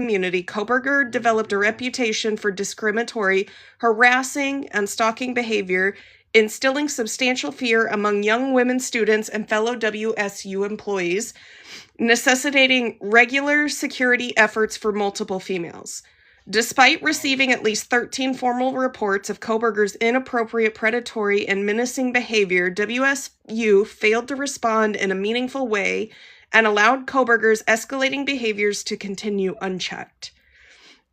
community, Kohberger developed a reputation for discriminatory, harassing, and stalking behavior, instilling substantial fear among young women students and fellow WSU employees, necessitating regular security efforts for multiple females. Despite receiving at least 13 formal reports of Kohberger's inappropriate, predatory, and menacing behavior, WSU failed to respond in a meaningful way and allowed Kohberger's escalating behaviors to continue unchecked.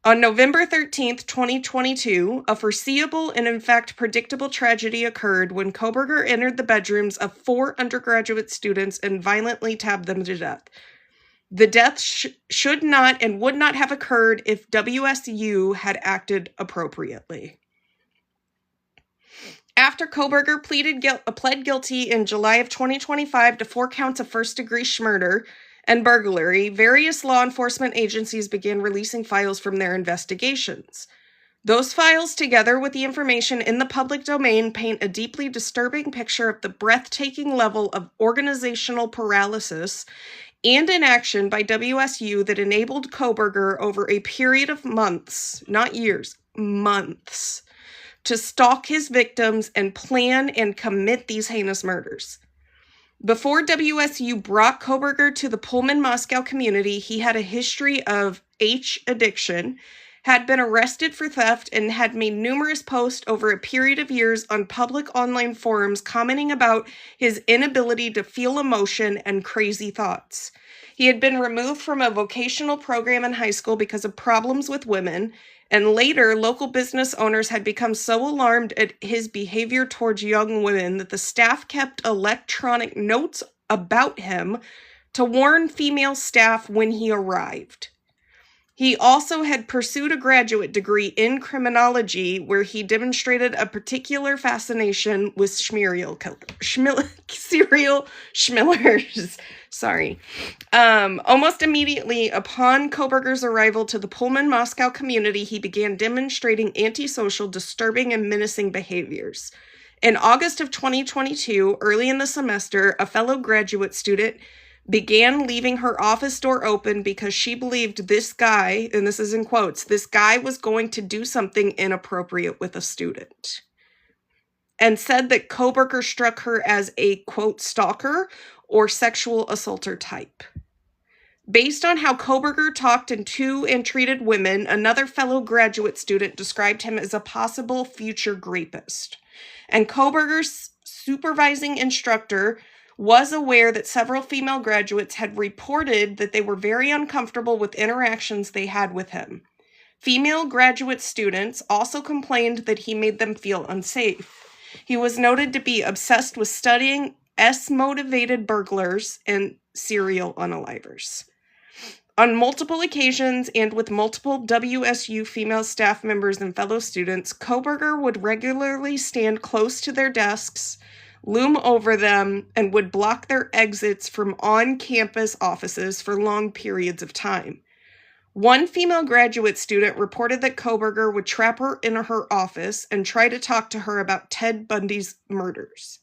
On November 13, 2022, a foreseeable and in fact predictable tragedy occurred when Kohberger entered the bedrooms of 4 undergraduate students and violently tabbed them to death. The death should not and would not have occurred if WSU had acted appropriately. After Kohberger pled guilty in July of 2025 to 4 counts of first-degree murder and burglary, various law enforcement agencies began releasing files from their investigations. Those files, together with the information in the public domain, paint a deeply disturbing picture of the breathtaking level of organizational paralysis and inaction by WSU that enabled Kohberger over a period of months, not years, months, to stalk his victims and plan and commit these heinous murders. Before WSU brought Kohberger to the Pullman, Moscow community, he had a history of H addiction, had been arrested for theft, and had made numerous posts over a period of years on public online forums commenting about his inability to feel emotion and crazy thoughts. He had been removed from a vocational program in high school because of problems with women, and later local business owners had become so alarmed at his behavior towards young women that the staff kept electronic notes about him to warn female staff when he arrived. He also had pursued a graduate degree in criminology where he demonstrated a particular fascination with serial schmillers. Almost immediately upon Kohberger's arrival to the Pullman, Moscow community, he began demonstrating antisocial, disturbing, and menacing behaviors. In August of 2022, early in the semester, a fellow graduate student began leaving her office door open because she believed this guy, and this is in quotes, this guy was going to do something inappropriate with a student, and said that Kohberger struck her as a, quote, stalker or sexual assaulter type. Based on how Kohberger talked to and treated women, another fellow graduate student described him as a possible future rapist. And Kohberger's supervising instructor was aware that several female graduates had reported that they were very uncomfortable with interactions they had with him. Female graduate students also complained that he made them feel unsafe. He was noted to be obsessed with studying S-motivated burglars and serial unalivers. On multiple occasions and with multiple WSU female staff members and fellow students, Kohberger would regularly stand close to their desks, loom over them, and would block their exits from on-campus offices for long periods of time. One female graduate student reported that Kohberger would trap her in her office and try to talk to her about Ted Bundy's murders.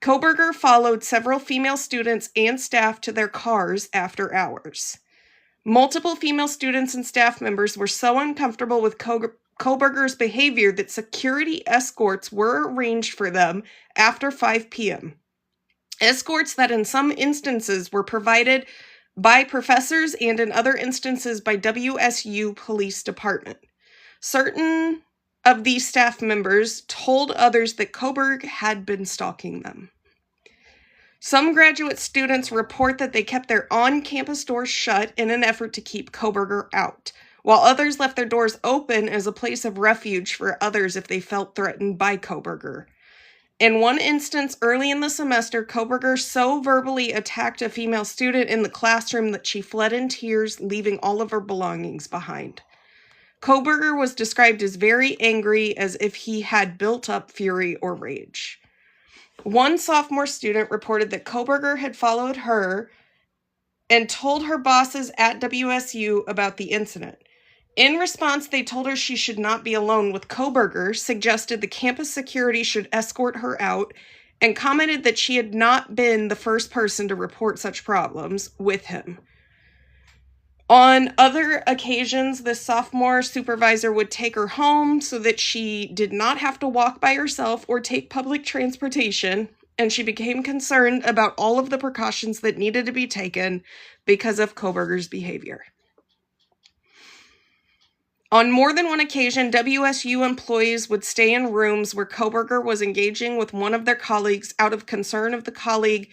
Kohberger followed several female students and staff to their cars after hours. Multiple female students and staff members were so uncomfortable with Kohberger's behavior that security escorts were arranged for them after 5 p.m. Escorts that in some instances were provided by professors and in other instances by WSU Police Department. Certain of these staff members told others that Kohberger had been stalking them. Some graduate students report that they kept their on-campus doors shut in an effort to keep Kohberger out, while others left their doors open as a place of refuge for others if they felt threatened by Kohberger. In one instance, early in the semester, Kohberger so verbally attacked a female student in the classroom that she fled in tears, leaving all of her belongings behind. Kohberger was described as very angry, as if he had built up fury or rage. One sophomore student reported that Kohberger had followed her and told her bosses at WSU about the incident. In response, they told her she should not be alone with Kohberger, suggested the campus security should escort her out, and commented that she had not been the first person to report such problems with him. On other occasions, the sophomore supervisor would take her home so that she did not have to walk by herself or take public transportation, and she became concerned about all of the precautions that needed to be taken because of Kohberger's behavior. On more than one occasion, WSU employees would stay in rooms where Kohberger was engaging with one of their colleagues out of concern of the colleague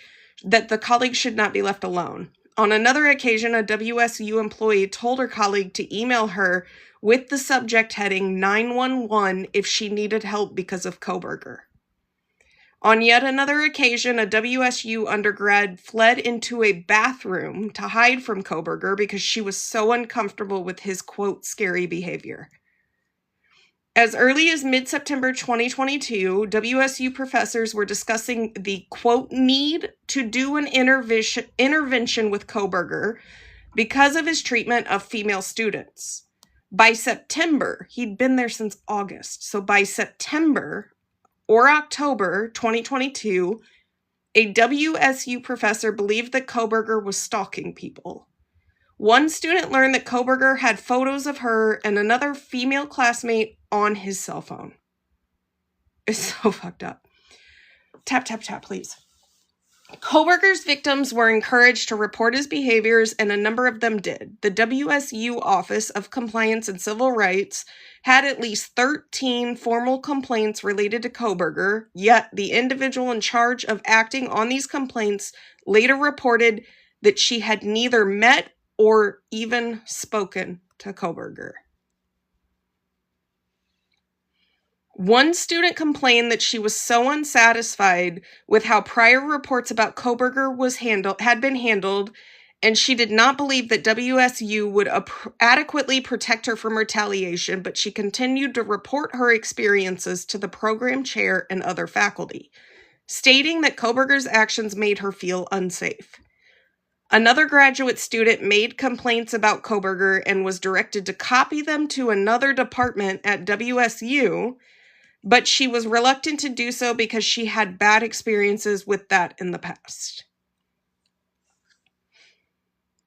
should not be left alone. On another occasion, a WSU employee told her colleague to email her with the subject heading 911 if she needed help because of Kohberger. On yet another occasion, a WSU undergrad fled into a bathroom to hide from Kohberger because she was so uncomfortable with his, quote, scary behavior. As early as mid-September 2022, WSU professors were discussing the, quote, need to do an intervention with Kohberger because of his treatment of female students. By September, he'd been there since August, so by September or October 2022, a WSU professor believed that Kohberger was stalking people. One student learned that Kohberger had photos of her and another female classmate on his cell phone. It's so fucked up. Tap, tap, tap, please. Kohberger's victims were encouraged to report his behaviors, and a number of them did. The WSU Office of Compliance and Civil Rights had at least 13 formal complaints related to Kohberger, yet the individual in charge of acting on these complaints later reported that she had neither met or even spoken to Kohberger. One student complained that she was so unsatisfied with how prior reports about Kohberger had been handled, and she did not believe that WSU would adequately protect her from retaliation, but she continued to report her experiences to the program chair and other faculty, stating that Kohberger's actions made her feel unsafe. Another graduate student made complaints about Kohberger and was directed to copy them to another department at WSU, but she was reluctant to do so because she had bad experiences with that in the past.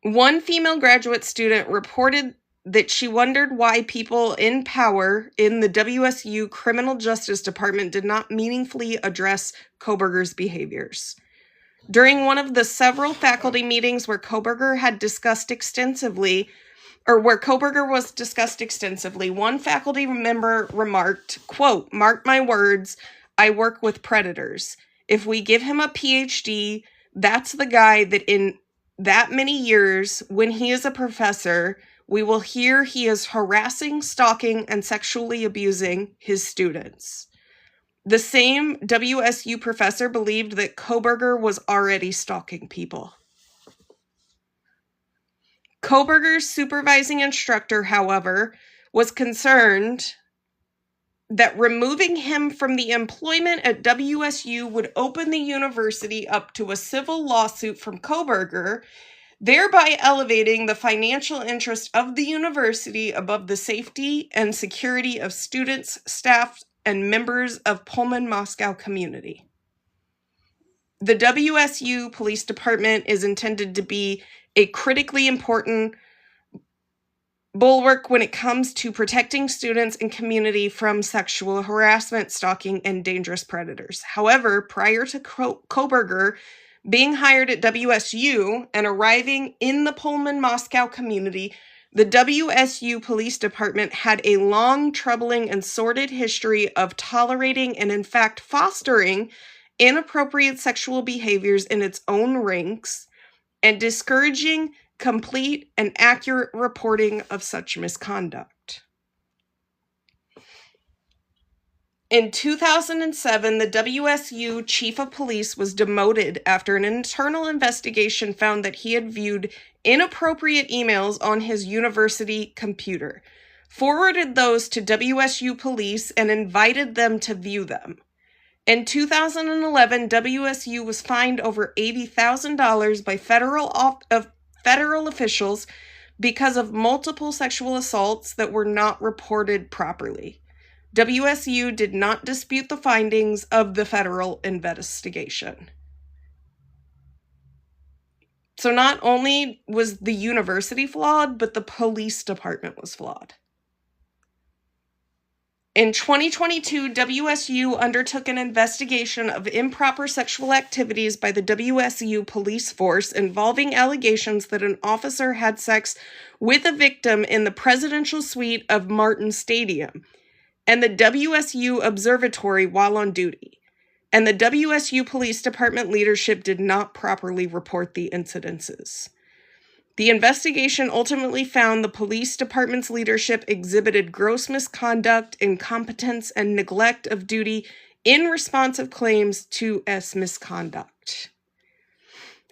One female graduate student reported that she wondered why people in power in the WSU Criminal Justice Department did not meaningfully address Kohberger's behaviors. During one of the several faculty meetings where Kohberger was discussed extensively, one faculty member remarked, quote, "Mark my words, I work with predators. If we give him a PhD, that's the guy that in that many years, when he is a professor, we will hear he is harassing, stalking, and sexually abusing his students." The same WSU professor believed that Kohberger was already stalking people. Kohberger's supervising instructor, however, was concerned that removing him from the employment at WSU would open the university up to a civil lawsuit from Kohberger, thereby elevating the financial interest of the university above the safety and security of students, staff, and members of Pullman Moscow community. The WSU Police Department is intended to be a critically important bulwark when it comes to protecting students and community from sexual harassment, stalking, and dangerous predators. However, prior to Kohberger being hired at WSU and arriving in the Pullman Moscow community, the WSU Police Department had a long, troubling, and sordid history of tolerating and, in fact, fostering inappropriate sexual behaviors in its own ranks and discouraging complete and accurate reporting of such misconduct. In 2007, the WSU Chief of Police was demoted after an internal investigation found that he had viewed inappropriate emails on his university computer, forwarded those to WSU Police, and invited them to view them. In 2011, WSU was fined over $80,000 by federal officials because of multiple sexual assaults that were not reported properly. WSU did not dispute the findings of the federal investigation. So not only was the university flawed, but the police department was flawed. In 2022, WSU undertook an investigation of improper sexual activities by the WSU police force involving allegations that an officer had sex with a victim in the presidential suite of Martin Stadium and the WSU Observatory while on duty. And the WSU Police Department leadership did not properly report the incidences. The investigation ultimately found the police department's leadership exhibited gross misconduct, incompetence, and neglect of duty in response of claims to misconduct.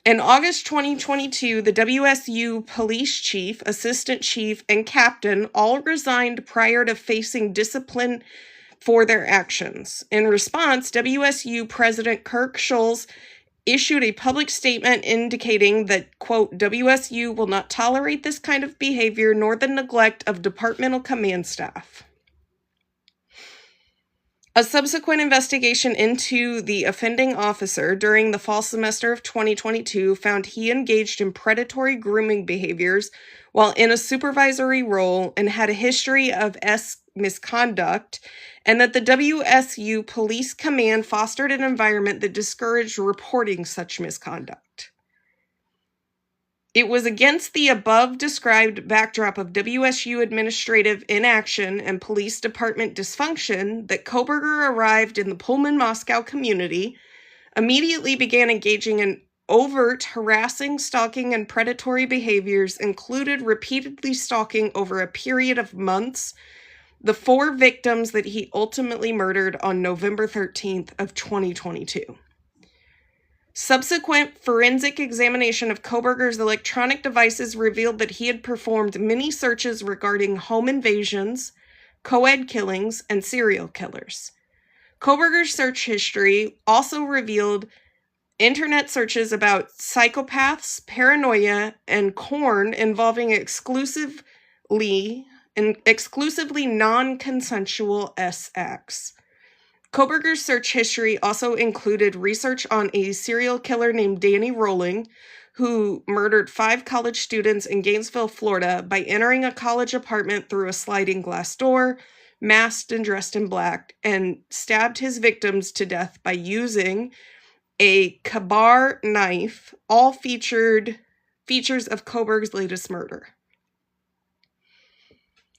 In August 2022, the WSU police chief, assistant chief, and captain all resigned prior to facing discipline for their actions. In response, WSU President Kirk Schulz issued a public statement indicating that, quote, WSU will not tolerate this kind of behavior nor the neglect of departmental command staff. A subsequent investigation into the offending officer during the fall semester of 2022 found he engaged in predatory grooming behaviors while in a supervisory role and had a history of misconduct, and that the WSU Police Command fostered an environment that discouraged reporting such misconduct. It was against the above-described backdrop of WSU administrative inaction and police department dysfunction that Kohberger arrived in the Pullman-Moscow community, immediately began engaging in overt harassing, stalking, and predatory behaviors, included repeatedly stalking over a period of months the 4 victims that he ultimately murdered on November 13th of 2022. Subsequent forensic examination of Kohberger's electronic devices revealed that he had performed many searches regarding home invasions, co-ed killings, and serial killers. Kohberger's search history also revealed internet searches about psychopaths, paranoia, and porn involving exclusively non-consensual acts. Kohberger's search history also included research on a serial killer named Danny Rolling, who murdered 5 college students in Gainesville, Florida, by entering a college apartment through a sliding glass door, masked and dressed in black, and stabbed his victims to death by using a Kabar knife, all features of Kohberger's latest murder.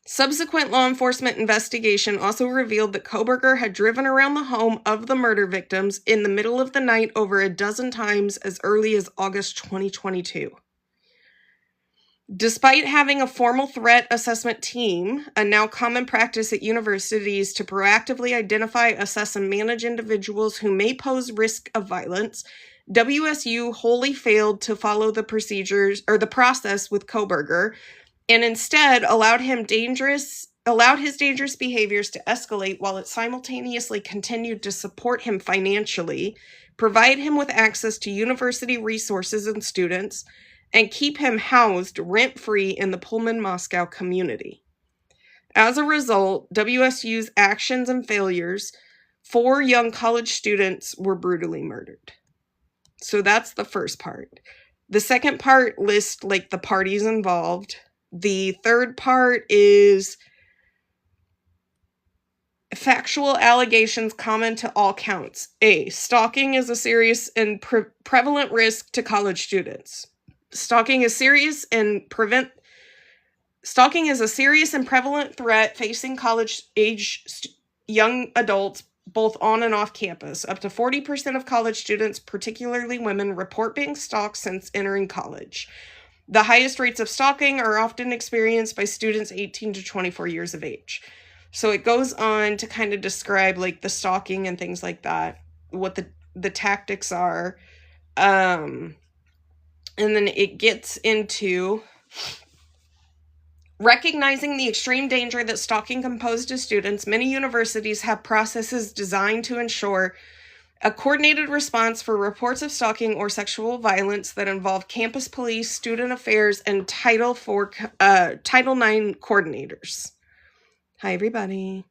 Subsequent law enforcement investigation also revealed that Kohberger had driven around the home of the murder victims in the middle of the night over a dozen times as early as August 2022. Despite having a formal threat assessment team, a now common practice at universities to proactively identify, assess, and manage individuals who may pose risk of violence, WSU wholly failed to follow the process with Kohberger, and instead allowed his dangerous behaviors to escalate while it simultaneously continued to support him financially, provide him with access to university resources and students, and keep him housed rent-free in the Pullman-Moscow community. As a result, WSU's actions and failures, 4 young college students were brutally murdered. So that's the first part. The second part lists the parties involved. The third part is factual allegations common to all counts. A, stalking is a serious and prevalent risk to college students. Stalking is a serious and prevalent threat facing college-age young adults both on and off campus. Up to 40% of college students, particularly women, report being stalked since entering college. The highest rates of stalking are often experienced by students 18 to 24 years of age. So it goes on to kind of describe the stalking and things like that, what the tactics are. And then it gets into recognizing the extreme danger that stalking can pose to students. Many universities have processes designed to ensure a coordinated response for reports of stalking or sexual violence that involve campus police, student affairs, and Title IX coordinators. Hi, everybody.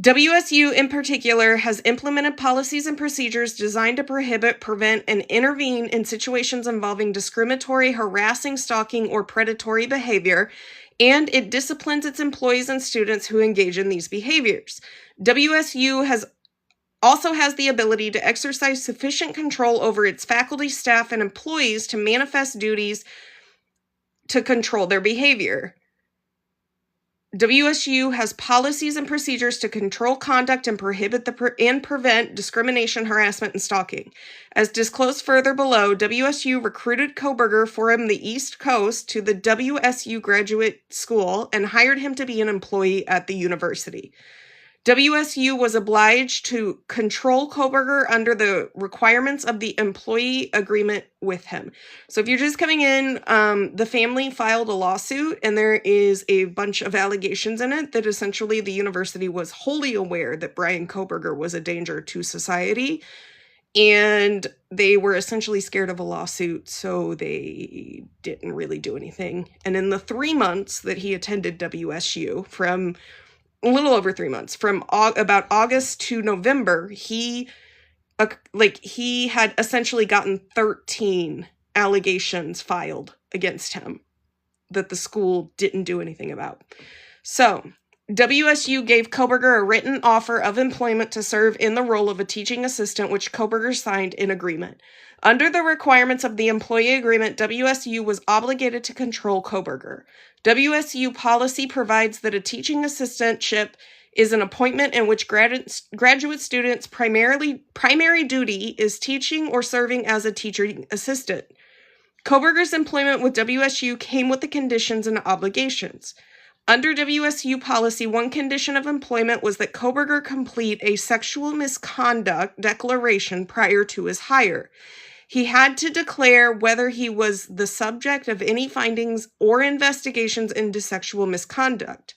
WSU in particular has implemented policies and procedures designed to prohibit, prevent, and intervene in situations involving discriminatory, harassing, stalking, or predatory behavior, and it disciplines its employees and students who engage in these behaviors. WSU also has the ability to exercise sufficient control over its faculty, staff, and employees to manifest duties to control their behavior. WSU has policies and procedures to control conduct and prohibit and prevent discrimination, harassment, and stalking. As disclosed further below, WSU recruited Kohberger from the East Coast to the WSU Graduate School and hired him to be an employee at the university. WSU was obliged to control Kohberger under the requirements of the employee agreement with him. So if you're just coming in, the family filed a lawsuit, and there is a bunch of allegations in it that essentially the university was wholly aware that Bryan Kohberger was a danger to society, and they were essentially scared of a lawsuit, so they didn't really do anything. And in the 3 months that he attended WSU, from a little over 3 months, from about August to November, he had essentially gotten 13 allegations filed against him that the school didn't do anything about. So WSU gave Kohberger a written offer of employment to serve in the role of a teaching assistant, which Kohberger signed in agreement. Under the requirements of the employee agreement, WSU was obligated to control Kohberger. WSU policy provides that a teaching assistantship is an appointment in which graduate students' primary duty is teaching or serving as a teaching assistant. Kohberger's employment with WSU came with the conditions and obligations. Under WSU policy, one condition of employment was that Kohberger complete a sexual misconduct declaration prior to his hire. He had to declare whether he was the subject of any findings or investigations into sexual misconduct.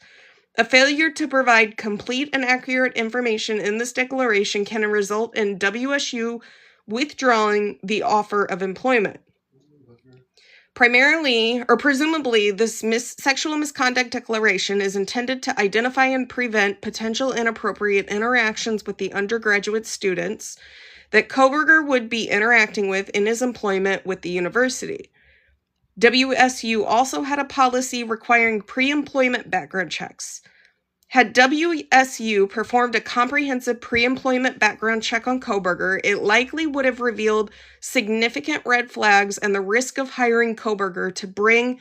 A failure to provide complete and accurate information in this declaration can result in WSU withdrawing the offer of employment. Presumably, this sexual misconduct declaration is intended to identify and prevent potential inappropriate interactions with the undergraduate students that Kohberger would be interacting with in his employment with the university. WSU also had a policy requiring pre-employment background checks. Had WSU performed a comprehensive pre-employment background check on Kohberger, it likely would have revealed significant red flags and the risk of hiring Kohberger to bring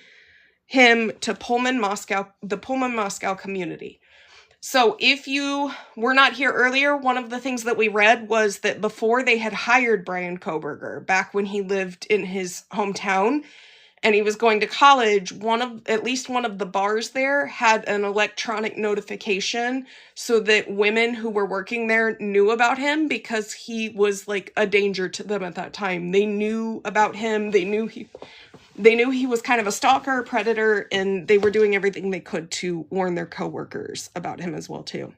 him to the Pullman, Moscow community. So if you were not here earlier, one of the things that we read was that before they had hired Bryan Kohberger, back when he lived in his hometown and he was going to college, at least one of the bars there had an electronic notification so that women who were working there knew about him, because he was like a danger to them at that time. They knew about him. They knew he was kind of a stalker, predator, and they were doing everything they could to warn their coworkers about him as well, too.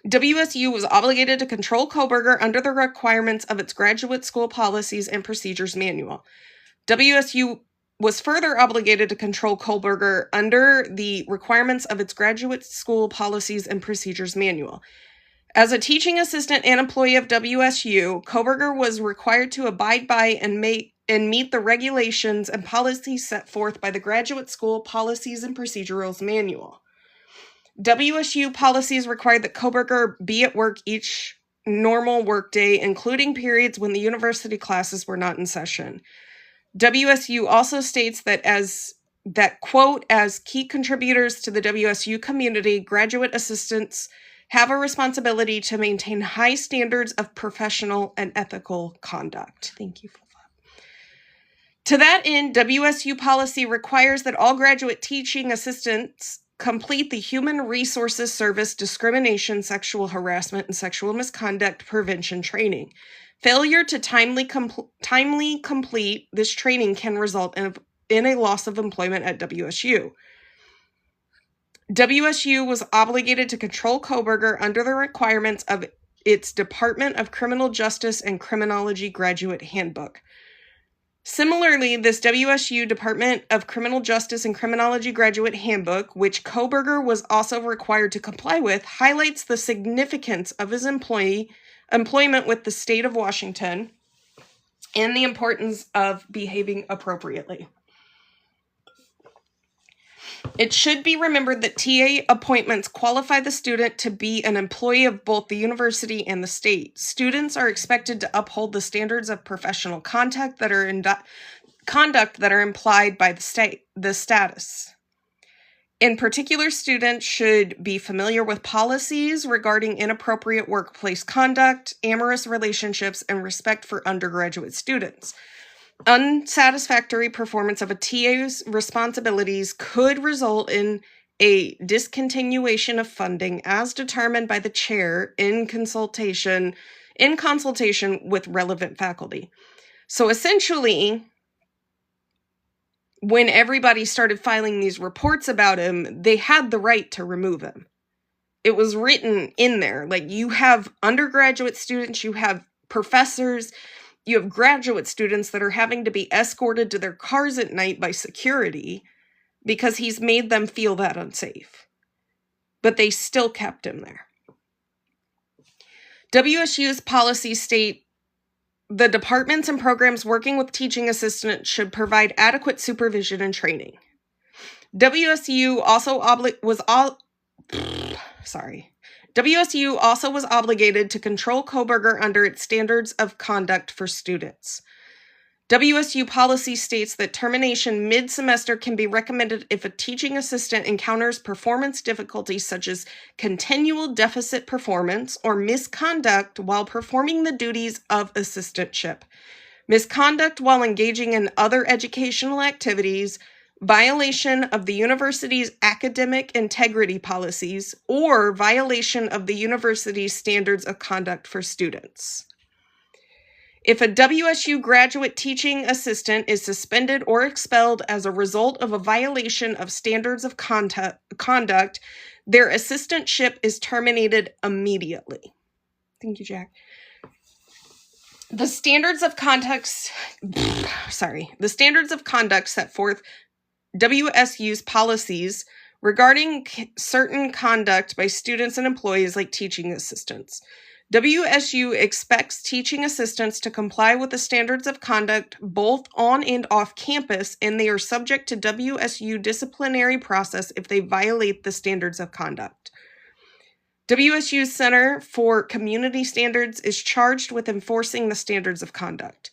WSU was obligated to control Kohberger under the requirements of its graduate school policies and procedures manual. WSU was further obligated to control Kohberger under the requirements of its graduate school policies and procedures manual. As a teaching assistant and employee of WSU, Kohberger was required to abide by and meet the regulations and policies set forth by the Graduate School Policies and Procedurals Manual. WSU policies required that Kohberger be at work each normal workday, including periods when the university classes were not in session. WSU also states that, quote, as key contributors to the WSU community, graduate assistants have a responsibility to maintain high standards of professional and ethical conduct. Thank you. To that end, WSU policy requires that all graduate teaching assistants complete the Human Resources Service discrimination, sexual harassment, and sexual misconduct prevention training. Failure to timely complete this training can result in a loss of employment at WSU. WSU was obligated to control Kohberger under the requirements of its Department of Criminal Justice and Criminology Graduate Handbook. Similarly, this WSU Department of Criminal Justice and Criminology Graduate Handbook, which Kohberger was also required to comply with, highlights the significance of his employment with the state of Washington and the importance of behaving appropriately. It should be remembered that TA appointments qualify the student to be an employee of both the university and the state. Students are expected to uphold the standards of professional conduct that are implied by the status. In particular, students should be familiar with policies regarding inappropriate workplace conduct, amorous relationships, and respect for undergraduate students. Unsatisfactory performance of a TA's responsibilities could result in a discontinuation of funding as determined by the chair in consultation with relevant faculty. So essentially, when everybody started filing these reports about him, they had the right to remove him. It was written in there. Like, you have undergraduate students, you have professors, you have graduate students that are having to be escorted to their cars at night by security because he's made them feel that unsafe. But they still kept him there. WSU's policies state the departments and programs working with teaching assistants should provide adequate supervision and training. WSU also was obligated to control Kohberger under its standards of conduct for students. WSU policy states that termination mid-semester can be recommended if a teaching assistant encounters performance difficulties such as continual deficit performance or misconduct while performing the duties of assistantship, misconduct while engaging in other educational activities, violation of the university's academic integrity policies, or violation of the university's standards of conduct for students. If a WSU graduate teaching assistant is suspended or expelled as a result of a violation of standards of conduct, their assistantship is terminated immediately. Thank you, Jack. The standards of conduct set forth WSU's policies regarding certain conduct by students and employees like teaching assistants. WSU expects teaching assistants to comply with the standards of conduct both on and off campus, and they are subject to WSU disciplinary process if they violate the standards of conduct. WSU's Center for Community Standards is charged with enforcing the standards of conduct.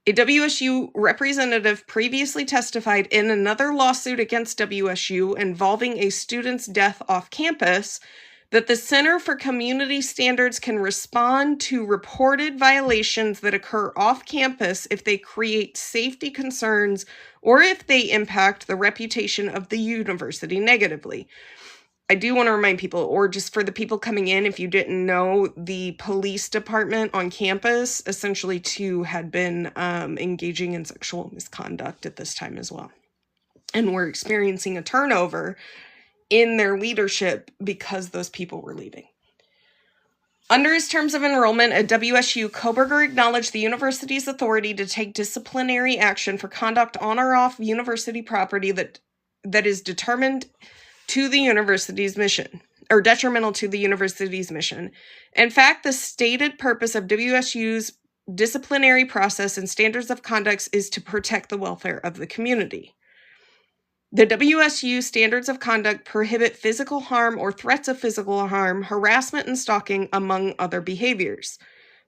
A WSU representative previously testified in another lawsuit against WSU involving a student's death off campus that the Center for Community Standards can respond to reported violations that occur off campus if they create safety concerns or if they impact the reputation of the university negatively. I do want to remind people, or just for the people coming in, if you didn't know, the police department on campus essentially too had been engaging in sexual misconduct at this time as well. And we're experiencing a turnover in their leadership because those people were leaving. Under his terms of enrollment at WSU, Kohberger acknowledged the university's authority to take disciplinary action for conduct on or off university property that is determined to the university's mission, or detrimental to the university's mission. In fact, the stated purpose of WSU's disciplinary process and standards of conduct is to protect the welfare of the community. The WSU standards of conduct prohibit physical harm or threats of physical harm, harassment, and stalking, among other behaviors.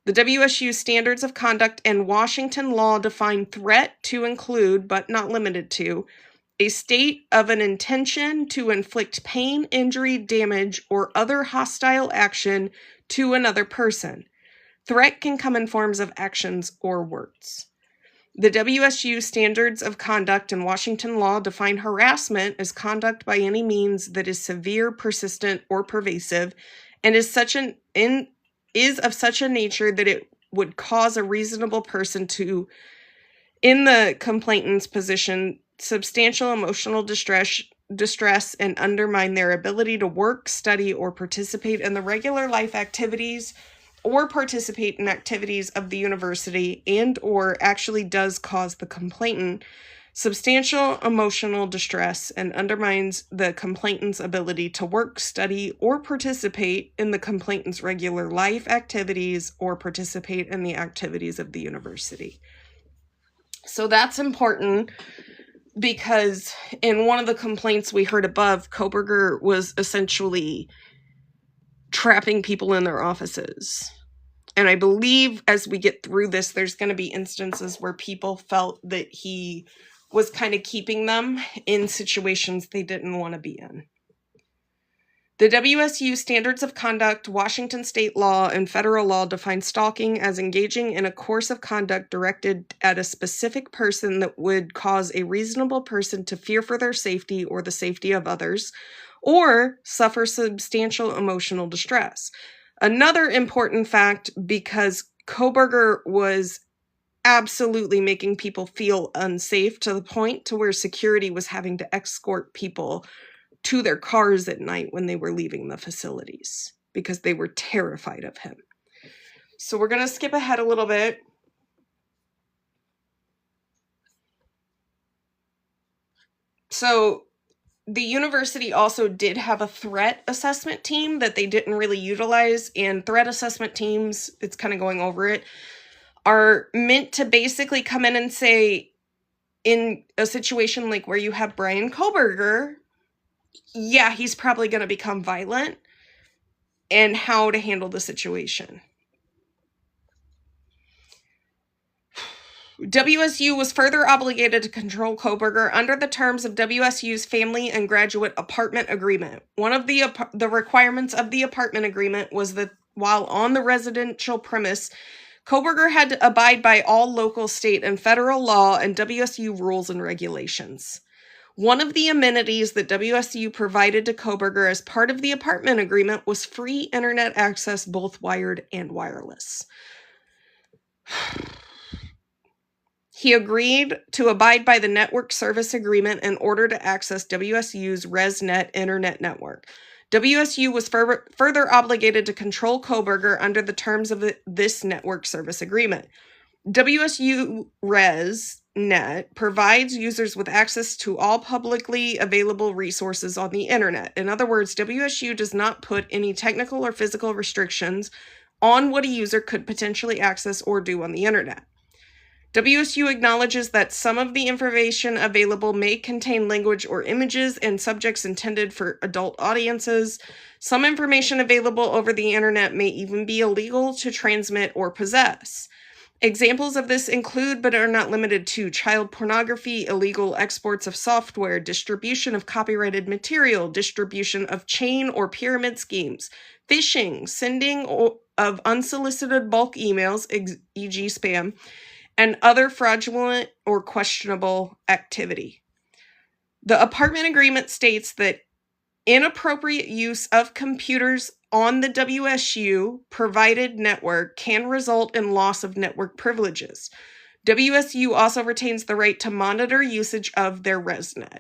The WSU standards of conduct and Washington law define threat to include, but not limited to, a state of an intention to inflict pain, injury, damage, or other hostile action to another person. Threat can come in forms of actions or words. The WSU standards of conduct and Washington law define harassment as conduct by any means that is severe, persistent, or pervasive, and is of such a nature that it would cause a reasonable person to, in the complainant's position, substantial emotional distress and undermine their ability to work, study, or participate in the regular life activities or participate in activities of the university and or actually does cause the complainant substantial emotional distress and undermines the complainant's ability to work, study, or participate in the complainant's regular life activities or participate in the activities of the university. So that's important because in one of the complaints we heard above, Kohberger was essentially trapping people in their offices. And I believe as we get through this, there's going to be instances where people felt that he was kind of keeping them in situations they didn't want to be in. The WSU Standards of Conduct, Washington state law, and federal law define stalking as engaging in a course of conduct directed at a specific person that would cause a reasonable person to fear for their safety or the safety of others, or suffer substantial emotional distress. Another important fact, because Kohberger was absolutely making people feel unsafe to the point to where security was having to escort people to their cars at night when they were leaving the facilities because they were terrified of him. So we're going to skip ahead a little bit. So the university also did have a threat assessment team that they didn't really utilize, and threat assessment teams, it's kind of going over it, are meant to basically come in and say, in a situation like where you have Bryan Kohberger, yeah, he's probably going to become violent, and how to handle the situation. WSU was further obligated to control Kohberger under the terms of WSU's Family and Graduate Apartment Agreement. One of the requirements of the apartment agreement was that while on the residential premise, Kohberger had to abide by all local, state, and federal law and WSU rules and regulations. One of the amenities that WSU provided to Kohberger as part of the apartment agreement was free internet access, both wired and wireless. He agreed to abide by the network service agreement in order to access WSU's ResNet internet network. WSU was further obligated to control Kohberger under the terms of this network service agreement. WSU ResNet provides users with access to all publicly available resources on the internet. In other words, WSU does not put any technical or physical restrictions on what a user could potentially access or do on the internet. WSU acknowledges that some of the information available may contain language or images and subjects intended for adult audiences. Some information available over the internet may even be illegal to transmit or possess. Examples of this include, but are not limited to, child pornography, illegal exports of software, distribution of copyrighted material, distribution of chain or pyramid schemes, phishing, sending of unsolicited bulk emails, e.g. spam, and other fraudulent or questionable activity. The apartment agreement states that inappropriate use of computers on the WSU provided network can result in loss of network privileges. WSU also retains the right to monitor usage of their ResNet.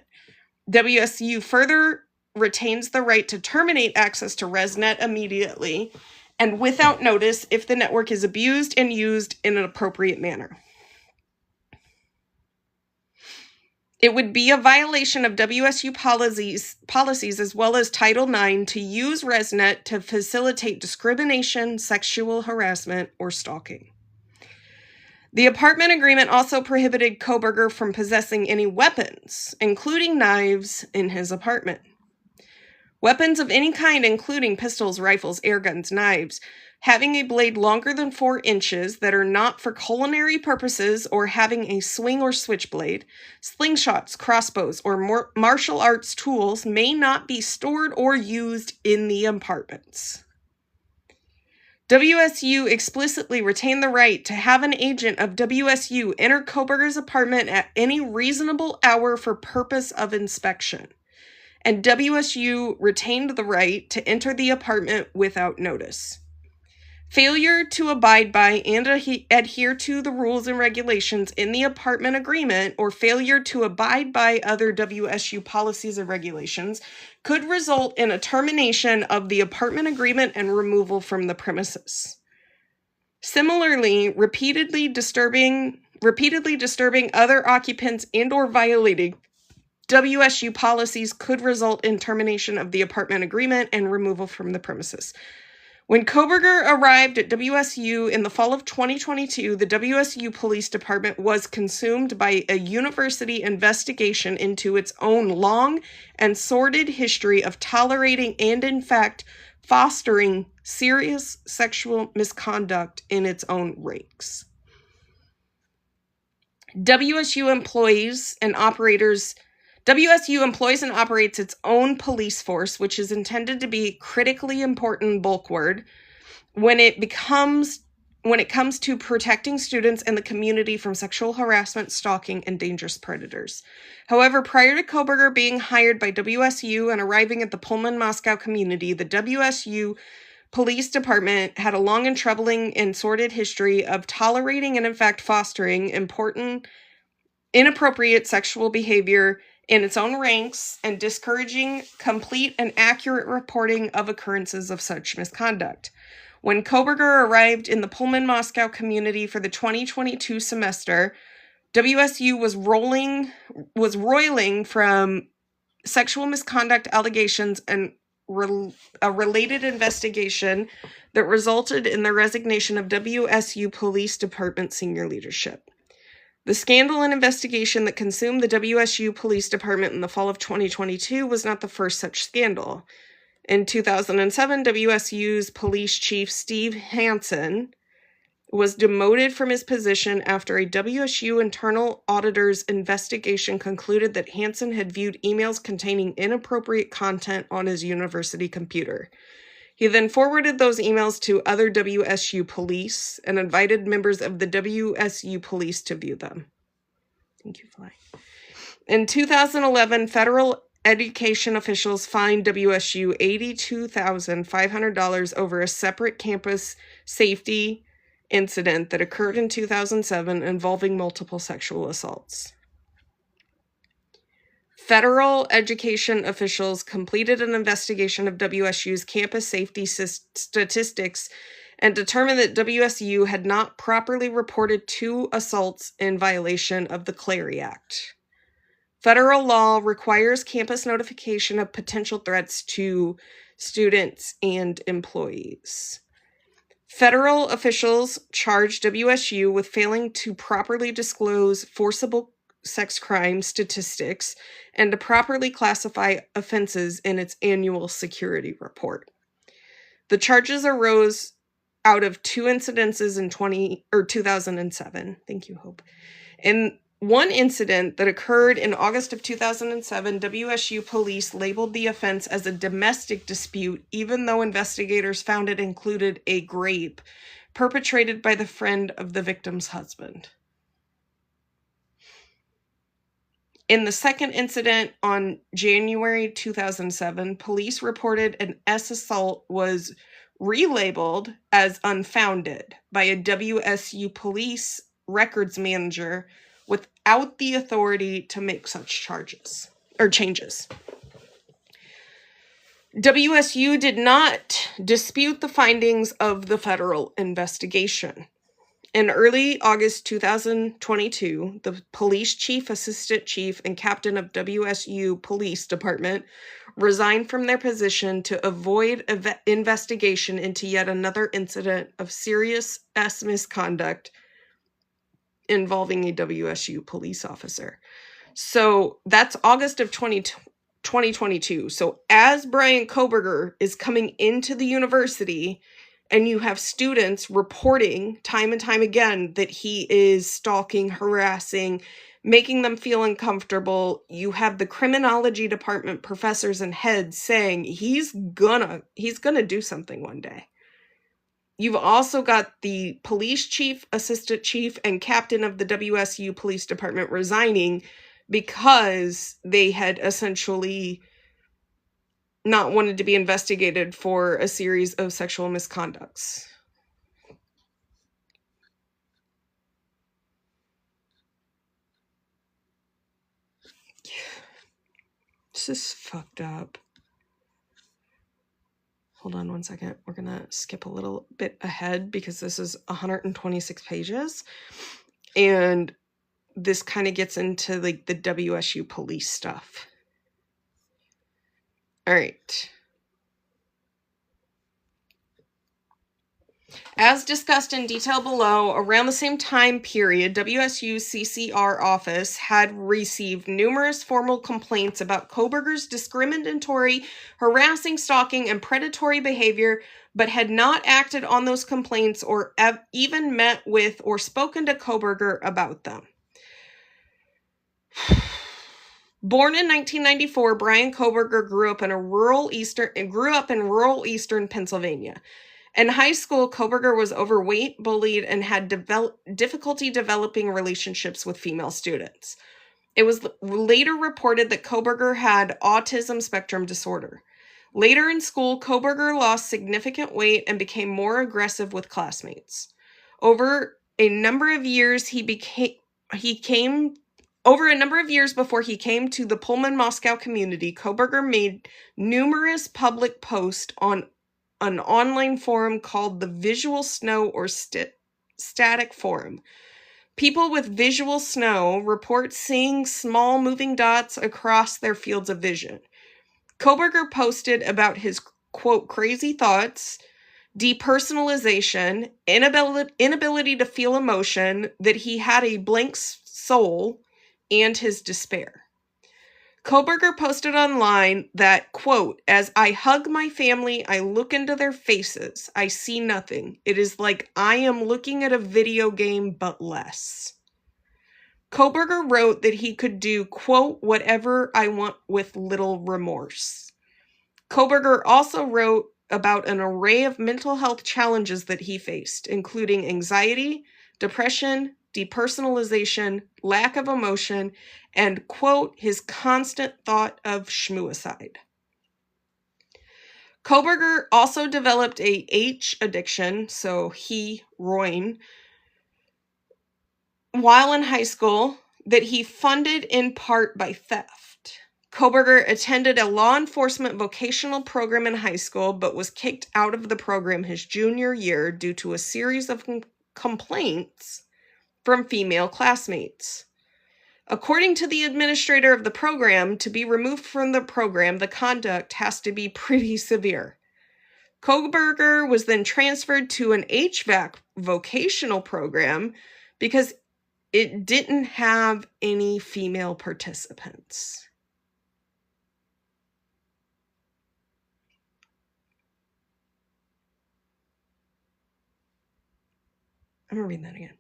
WSU further retains the right to terminate access to ResNet immediately and without notice if the network is abused and used in an appropriate manner. It would be a violation of WSU policies as well as Title IX to use ResNet to facilitate discrimination, sexual harassment, or stalking. The apartment agreement also prohibited Kohberger from possessing any weapons, including knives, in his apartment. Weapons of any kind, including pistols, rifles, air guns, knives, having a blade longer than 4 inches that are not for culinary purposes or having a swing or switchblade, slingshots, crossbows, or martial arts tools may not be stored or used in the apartments. WSU explicitly retained the right to have an agent of WSU enter Kohberger's apartment at any reasonable hour for purpose of inspection, and WSU retained the right to enter the apartment without notice. Failure to abide by and adhere to the rules and regulations in the apartment agreement or failure to abide by other WSU policies and regulations could result in a termination of the apartment agreement and removal from the premises. Similarly, repeatedly disturbing other occupants and or violating WSU policies could result in termination of the apartment agreement and removal from the premises. When Kohberger arrived at WSU in the fall of 2022, the WSU Police Department was consumed by a university investigation into its own long and sordid history of tolerating and, in fact, fostering serious sexual misconduct in its own ranks. WSU employs and operates its own police force, which is intended to be critically important bulwark when it comes to protecting students and the community from sexual harassment, stalking, and dangerous predators. However, prior to Kohberger being hired by WSU and arriving at the Pullman, Moscow community, the WSU Police Department had a long and troubling and sordid history of tolerating and, in fact, fostering inappropriate sexual behavior in its own ranks and discouraging complete and accurate reporting of occurrences of such misconduct. When Kohberger arrived in the Pullman, Moscow community for the 2022 semester, WSU was roiling from sexual misconduct allegations and a related investigation that resulted in the resignation of WSU Police Department senior leadership. The scandal and investigation that consumed the WSU Police Department in the fall of 2022 was not the first such scandal. In 2007, WSU's police chief, Steve Hansen, was demoted from his position after a WSU internal auditor's investigation concluded that Hansen had viewed emails containing inappropriate content on his university computer. He then forwarded those emails to other WSU police and invited members of the WSU police to view them. Thank you, Fly. In 2011, federal education officials fined WSU $82,500 over a separate campus safety incident that occurred in 2007 involving multiple sexual assaults. Federal education officials completed an investigation of WSU's campus safety statistics and determined that WSU had not properly reported 2 assaults in violation of the Clary Act. Federal law requires campus notification of potential threats to students and employees. Federal officials charged WSU with failing to properly disclose forcible sex crime statistics and to properly classify offenses in its annual security report. The charges arose out of 2 incidences in 2007. Thank you, Hope. In one incident that occurred in August of 2007, WSU police labeled the offense as a domestic dispute, even though investigators found it included a rape perpetrated by the friend of the victim's husband. In the second incident on January 2007, police reported an S assault was relabeled as unfounded by a WSU police records manager without the authority to make such changes. WSU did not dispute the findings of the federal investigation. In early August 2022, the police chief, assistant chief, and captain of WSU Police Department resigned from their position to avoid investigation into yet another incident of serious misconduct involving a WSU police officer. So that's August of 2022. So as Bryan Kohberger is coming into the university, and you have students reporting time and time again that he is stalking, harassing, making them feel uncomfortable. You have the criminology department professors and heads saying he's gonna do something one day. You've also got the police chief, assistant chief, and captain of the WSU Police Department resigning because they had essentially not wanted to be investigated for a series of sexual misconducts. This is fucked up. hold on one second. We're going to skip a little bit ahead because this is 126 pages. And this kind of gets into like the WSU police stuff. All right. As discussed in detail below, around the same time period, WSU CCR office had received numerous formal complaints about Kohberger's discriminatory, harassing, stalking, and predatory behavior, but had not acted on those complaints or even met with or spoken to Kohberger about them. Born in 1994, Bryan Kohberger grew up in rural eastern Pennsylvania. In high school, Kohberger was overweight, bullied, and had difficulty developing relationships with female students. It was later reported that Kohberger had autism spectrum disorder. Later in school, Kohberger lost significant weight and became more aggressive with classmates. Over a number of years before he came to the Pullman, Moscow community, Kohberger made numerous public posts on an online forum called the Visual Snow or Static Forum. People with visual snow report seeing small moving dots across their fields of vision. Kohberger posted about his, quote, crazy thoughts, depersonalization, inability to feel emotion, that he had a blank soul, and his despair. Kohberger posted online that, quote, as I hug my family, I look into their faces. I see nothing. It is like I am looking at a video game, but less. Kohberger wrote that he could do, quote, whatever I want with little remorse. Kohberger also wrote about an array of mental health challenges that he faced, including anxiety, depression, depersonalization, lack of emotion, and, quote, his constant thought of schmuicide. Kohberger also developed a H addiction, so heroin, while in high school that he funded in part by theft. Kohberger attended a law enforcement vocational program in high school, but was kicked out of the program his junior year due to a series of complaints from female classmates. According to the administrator of the program, to be removed from the program, the conduct has to be pretty severe. Kohberger was then transferred to an HVAC vocational program because it didn't have any female participants. I'm going to read that again.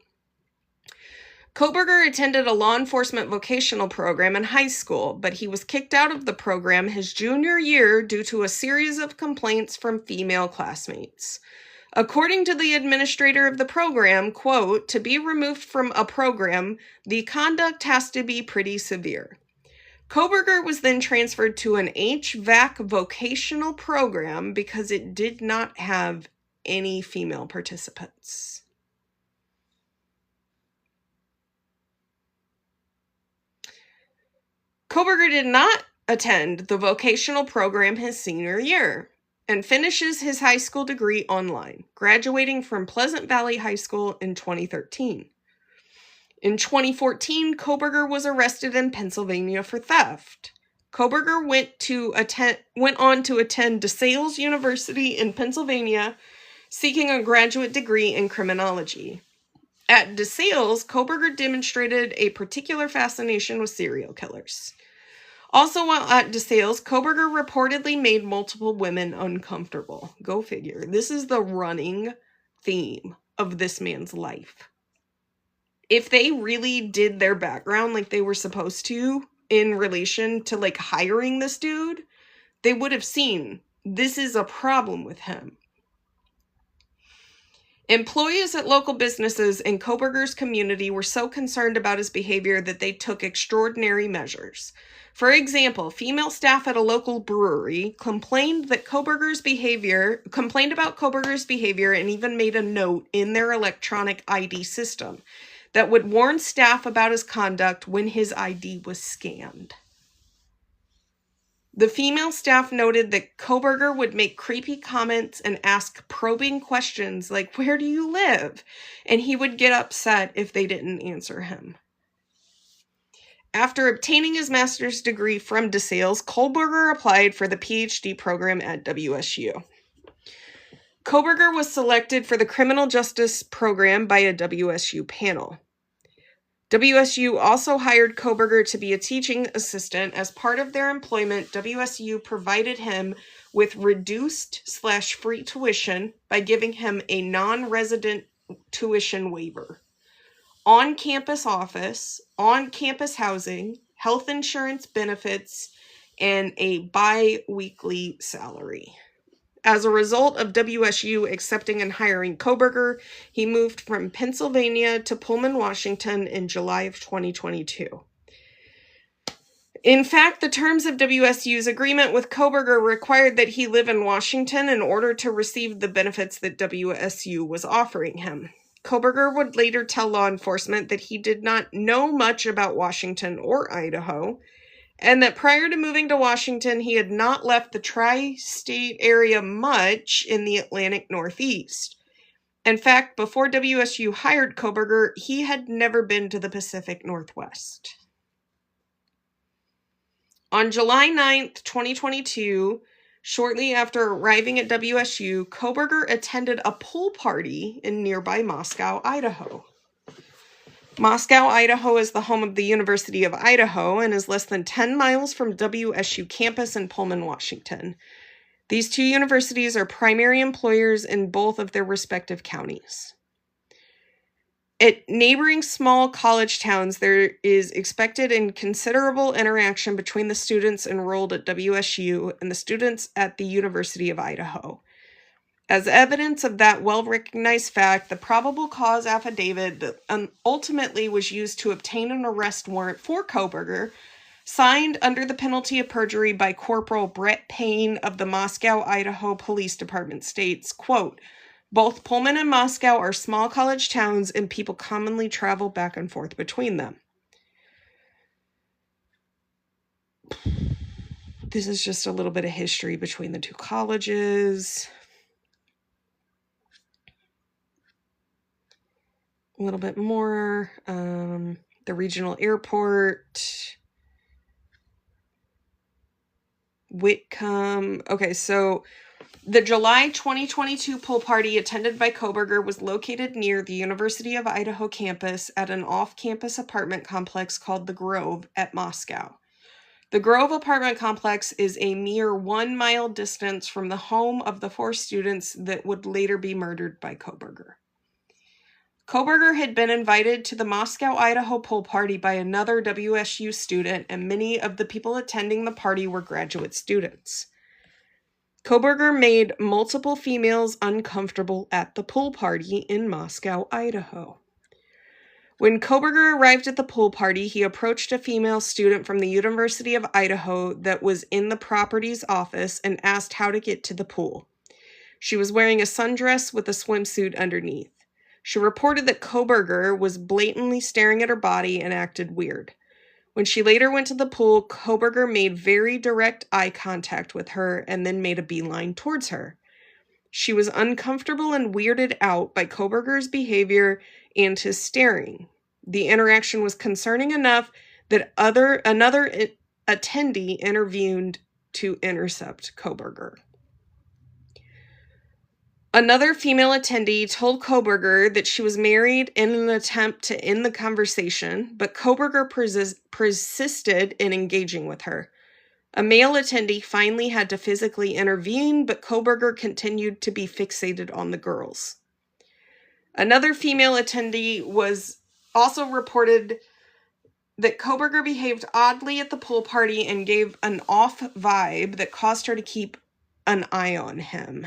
Kohberger attended a law enforcement vocational program in high school, but he was kicked out of the program his junior year due to a series of complaints from female classmates. According to the administrator of the program, quote, to be removed from a program, the conduct has to be pretty severe. Kohberger was then transferred to an HVAC vocational program because it did not have any female participants. Kohberger did not attend the vocational program his senior year and finishes his high school degree online, graduating from Pleasant Valley High School in 2013. In 2014, Kohberger was arrested in Pennsylvania for theft. Kohberger went on to attend DeSales University in Pennsylvania, seeking a graduate degree in criminology. At DeSales, Kohberger demonstrated a particular fascination with serial killers. Also, while at DeSales, Kohberger reportedly made multiple women uncomfortable. Go figure. This is the running theme of this man's life. If they really did their background like they were supposed to in relation to like hiring this dude, they would have seen this is a problem with him. Employees at local businesses in Kohberger's community were so concerned about his behavior that they took extraordinary measures. For example, female staff at a local brewery complained about Kohberger's behavior and even made a note in their electronic ID system that would warn staff about his conduct when his ID was scanned. The female staff noted that Kohberger would make creepy comments and ask probing questions like, "Where do you live?" And he would get upset if they didn't answer him. After obtaining his master's degree from DeSales, Kohberger applied for the PhD program at WSU. Kohberger was selected for the criminal justice program by a WSU panel. WSU also hired Kohberger to be a teaching assistant. As part of their employment, WSU provided him with reduced/free tuition by giving him a non-resident tuition waiver, on-campus office, on-campus housing, health insurance benefits, and a bi-weekly salary. As a result of WSU accepting and hiring Kohberger, he moved from Pennsylvania to Pullman, Washington in July of 2022. In fact, the terms of WSU's agreement with Kohberger required that he live in Washington in order to receive the benefits that WSU was offering him. Kohberger would later tell law enforcement that he did not know much about Washington or Idaho, and that prior to moving to Washington, he had not left the tri-state area much in the Atlantic Northeast. In fact, before WSU hired Kohberger, he had never been to the Pacific Northwest. On July 9th, 2022, shortly after arriving at WSU, Kohberger attended a pool party in nearby Moscow, Idaho. Moscow, Idaho is the home of the University of Idaho and is less than 10 miles from WSU campus in Pullman, Washington. These two universities are primary employers in both of their respective counties. At neighboring small college towns, there is expected and considerable interaction between the students enrolled at WSU and the students at the University of Idaho. As evidence of that well-recognized fact, the probable cause affidavit that ultimately was used to obtain an arrest warrant for Kohberger, signed under the penalty of perjury by Corporal Brett Payne of the Moscow, Idaho Police Department, states, quote, "Both Pullman and Moscow are small college towns and people commonly travel back and forth between them." This is just a little bit of history between the two colleges. A little bit more. The regional airport. Whitcomb. Okay, so the July 2022 pool party attended by Kohberger was located near the University of Idaho campus at an off-campus apartment complex called The Grove at Moscow. The Grove apartment complex is a mere 1 mile distance from the home of the 4 students that would later be murdered by Kohberger. Kohberger had been invited to the Moscow, Idaho pool party by another WSU student, and many of the people attending the party were graduate students. Kohberger made multiple females uncomfortable at the pool party in Moscow, Idaho. When Kohberger arrived at the pool party, he approached a female student from the University of Idaho that was in the property's office and asked how to get to the pool. She was wearing a sundress with a swimsuit underneath. She reported that Kohberger was blatantly staring at her body and acted weird. When she later went to the pool, Kohberger made very direct eye contact with her and then made a beeline towards her. She was uncomfortable and weirded out by Kohberger's behavior and his staring. The interaction was concerning enough that another attendee intervened to intercept Kohberger. Another female attendee told Kohberger that she was married in an attempt to end the conversation, but Kohberger persisted in engaging with her. A male attendee finally had to physically intervene, but Kohberger continued to be fixated on the girls. Another female attendee was also reported that Kohberger behaved oddly at the pool party and gave an off vibe that caused her to keep an eye on him.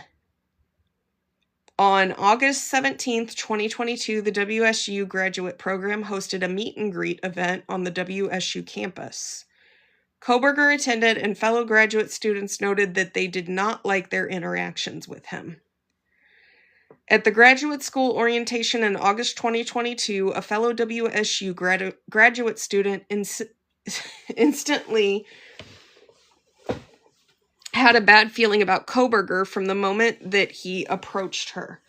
On August 17th, 2022, the WSU graduate program hosted a meet and greet event on the WSU campus. Kohberger attended, and fellow graduate students noted that they did not like their interactions with him. At the graduate school orientation in August 2022, a fellow WSU graduate student instantly had a bad feeling about Kohberger from the moment that he approached her.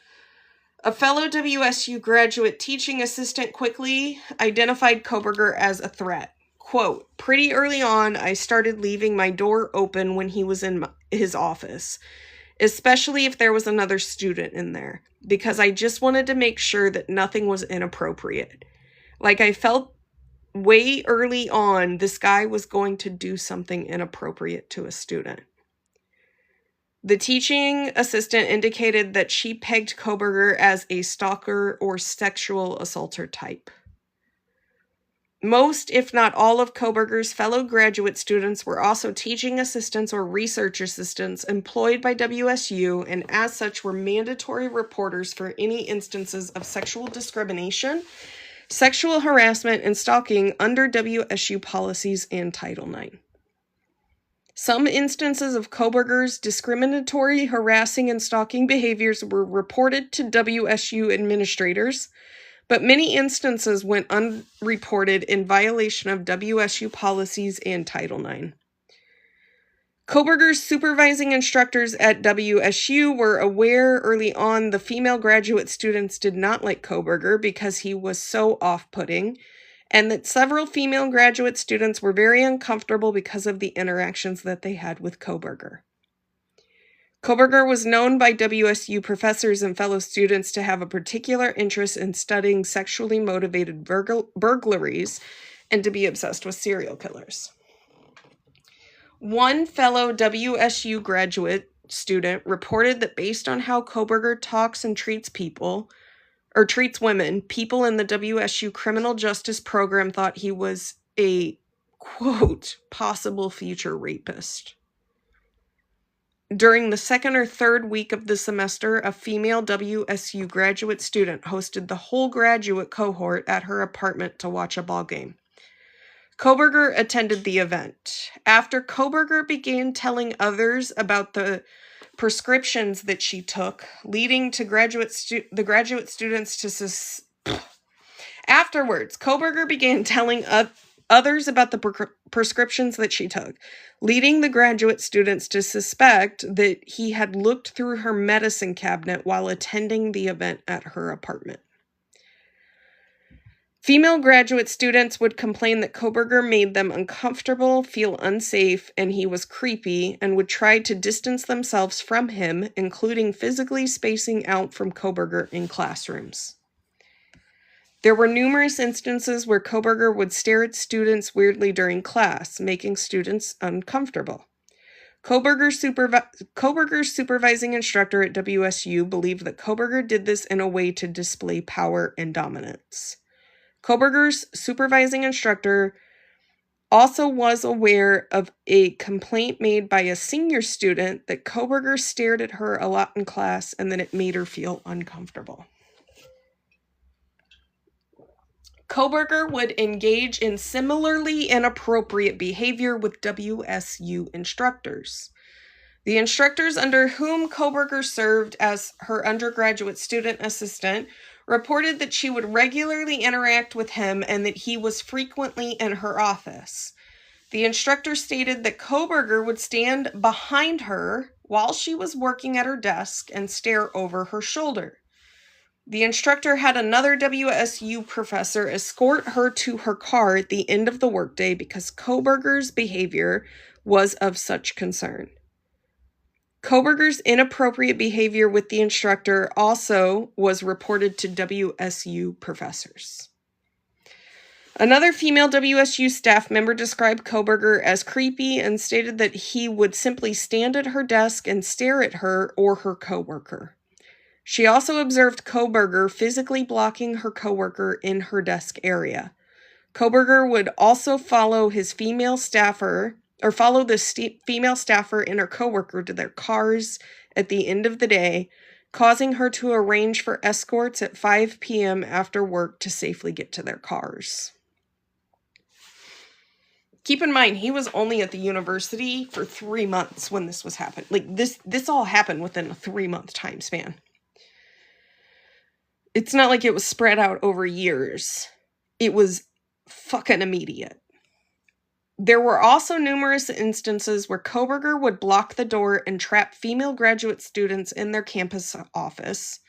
A fellow WSU graduate teaching assistant quickly identified Kohberger as a threat. Quote, "Pretty early on, I started leaving my door open when he was in his office, especially if there was another student in there, because I just wanted to make sure that nothing was inappropriate. Like, I felt way early on this guy was going to do something inappropriate to a student." The teaching assistant indicated that she pegged Kohberger as a stalker or sexual assaulter type. Most, if not all, of Kohberger's fellow graduate students were also teaching assistants or research assistants employed by WSU, and as such were mandatory reporters for any instances of sexual discrimination, sexual harassment, and stalking under WSU policies and Title IX. Some instances of Kohberger's discriminatory, harassing, and stalking behaviors were reported to WSU administrators, but many instances went unreported in violation of WSU policies and Title IX. Kohberger's supervising instructors at WSU were aware early on the female graduate students did not like Kohberger because he was so off-putting, and that several female graduate students were very uncomfortable because of the interactions that they had with Kohberger. Kohberger was known by WSU professors and fellow students to have a particular interest in studying sexually motivated burglaries and to be obsessed with serial killers. One fellow WSU graduate student reported that based on how Kohberger talks and treats women, people in the WSU criminal justice program thought he was a, quote, possible future rapist. During the second or third week of the semester, a female WSU graduate student hosted the whole graduate cohort at her apartment to watch a ball game. Kohberger attended the event. After Kohberger began telling others about the prescriptions that she took, leading to the graduate students to Afterwards, Kohberger began telling others about the prescriptions that she took, leading the graduate students to suspect that he had looked through her medicine cabinet while attending the event at her apartment. Female graduate students would complain that Kohberger made them uncomfortable, feel unsafe, and he was creepy, and would try to distance themselves from him, including physically spacing out from Kohberger in classrooms. There were numerous instances where Kohberger would stare at students weirdly during class, making students uncomfortable. Kohberger's supervising instructor at WSU believed that Kohberger did this in a way to display power and dominance. Kohberger's supervising instructor also was aware of a complaint made by a senior student that Kohberger stared at her a lot in class and that it made her feel uncomfortable. Kohberger would engage in similarly inappropriate behavior with WSU instructors. The instructors under whom Kohberger served as her undergraduate student assistant reported that she would regularly interact with him and that he was frequently in her office. The instructor stated that Kohberger would stand behind her while she was working at her desk and stare over her shoulder. The instructor had another WSU professor escort her to her car at the end of the workday because Kohberger's behavior was of such concern. Kohberger's inappropriate behavior with the instructor also was reported to WSU professors. Another female WSU staff member described Kohberger as creepy and stated that he would simply stand at her desk and stare at her or her coworker. She also observed Kohberger physically blocking her coworker in her desk area. Kohberger would also follow the female staffer and her coworker to their cars at the end of the day, causing her to arrange for escorts at 5 p.m. after work to safely get to their cars. Keep in mind, he was only at the university for 3 months when this was happening. Like, this all happened within a 3-month time span. It's not like it was spread out over years. It was fucking immediate. There were also numerous instances where Kohberger would block the door and trap female graduate students in their campus office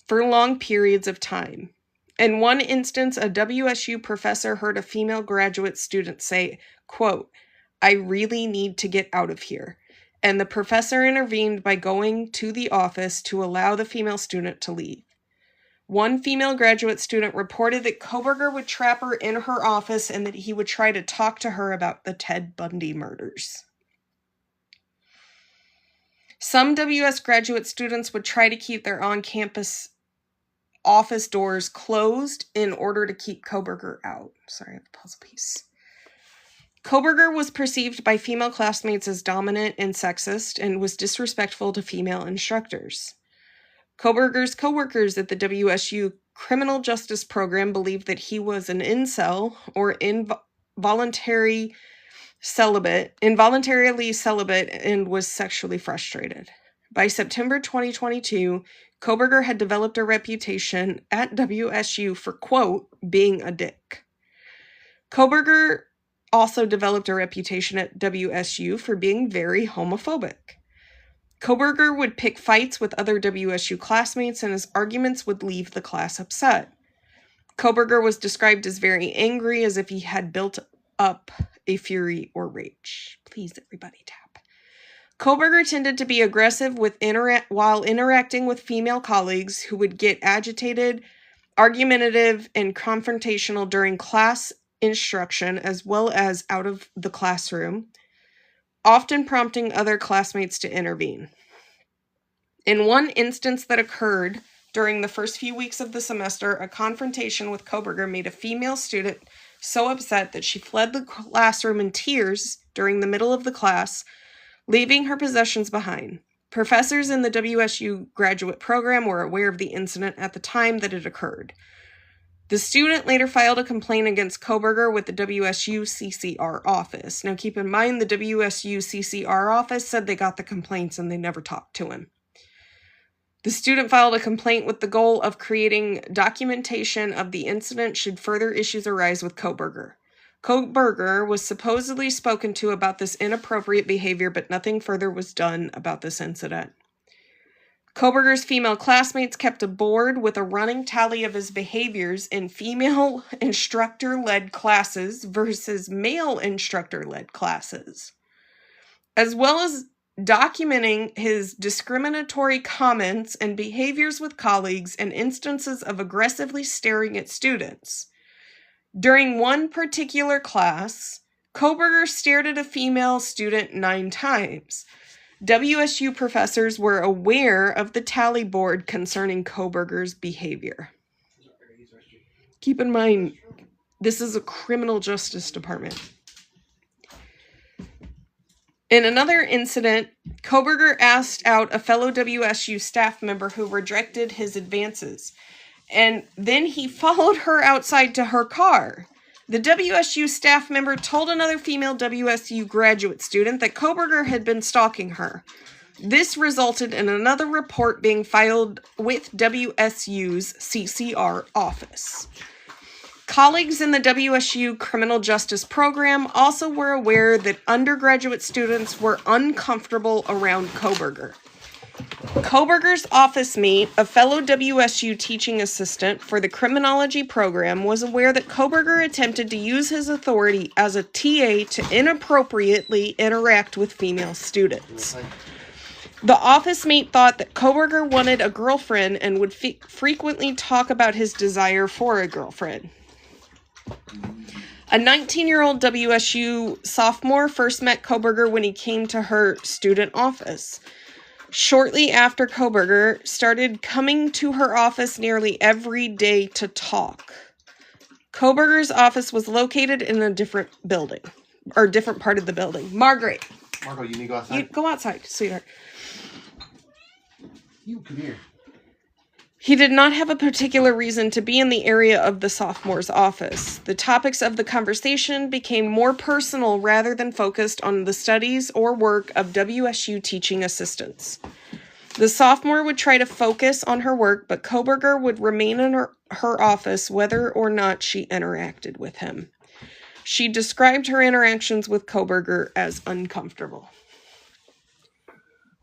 for long periods of time. In one instance, a WSU professor heard a female graduate student say, quote, "I really need to get out of here," and the professor intervened by going to the office to allow the female student to leave. One female graduate student reported that Kohberger would trap her in her office and that he would try to talk to her about the Ted Bundy murders. Some WS graduate students would try to keep their on-campus office doors closed in order to keep Kohberger out. Sorry, I have a puzzle piece. Kohberger was perceived by female classmates as dominant and sexist and was disrespectful to female instructors. Kohberger's co-workers at the WSU criminal justice program believed that he was an incel, or involuntarily celibate, and was sexually frustrated. By September 2022, Kohberger had developed a reputation at WSU for, quote, being a dick. Kohberger also developed a reputation at WSU for being very homophobic. Kohberger would pick fights with other WSU classmates, and his arguments would leave the class upset. Kohberger was described as very angry, as if he had built up a fury or rage. Please, everybody, tap. Kohberger tended to be aggressive while interacting with female colleagues who would get agitated, argumentative, and confrontational during class instruction as well as out of the classroom, often prompting other classmates to intervene. In one instance that occurred during the first few weeks of the semester, a confrontation with Kohberger made a female student so upset that she fled the classroom in tears during the middle of the class, leaving her possessions behind. Professors in the WSU graduate program were aware of the incident at the time that it occurred. The student later filed a complaint against Kohberger with the WSU CCR office. Now keep in mind, the WSU CCR office said they got the complaints and they never talked to him. The student filed a complaint with the goal of creating documentation of the incident should further issues arise with Kohberger. Kohberger was supposedly spoken to about this inappropriate behavior, but nothing further was done about this incident. Kohberger's female classmates kept a board with a running tally of his behaviors in female instructor-led classes versus male instructor-led classes, as well as documenting his discriminatory comments and behaviors with colleagues and instances of aggressively staring at students. During one particular class, Kohberger stared at a female student 9 times. WSU professors were aware of the tally board concerning Kohberger's behavior. Keep in mind, this is a criminal justice department. In another incident, Kohberger asked out a fellow WSU staff member who rejected his advances, and then he followed her outside to her car. The WSU staff member told another female WSU graduate student that Kohberger had been stalking her. This resulted in another report being filed with WSU's CCR office. Colleagues in the WSU criminal justice program also were aware that undergraduate students were uncomfortable around Kohberger. Kohberger's office mate, a fellow WSU teaching assistant for the criminology program, was aware that Kohberger attempted to use his authority as a TA to inappropriately interact with female students. The office mate thought that Kohberger wanted a girlfriend and would frequently talk about his desire for a girlfriend. A 19-year-old WSU sophomore first met Kohberger when he came to her student office. Shortly after, Kohberger started coming to her office nearly every day to talk. Kohberger's office was located in a different building, or different part of the building. Margo, you need to go outside. You go outside, sweetheart. You come here. He did not have a particular reason to be in the area of the sophomore's office. The topics of the conversation became more personal rather than focused on the studies or work of WSU teaching assistants. The sophomore would try to focus on her work, but Kohberger would remain in her office whether or not she interacted with him. She described her interactions with Kohberger as uncomfortable.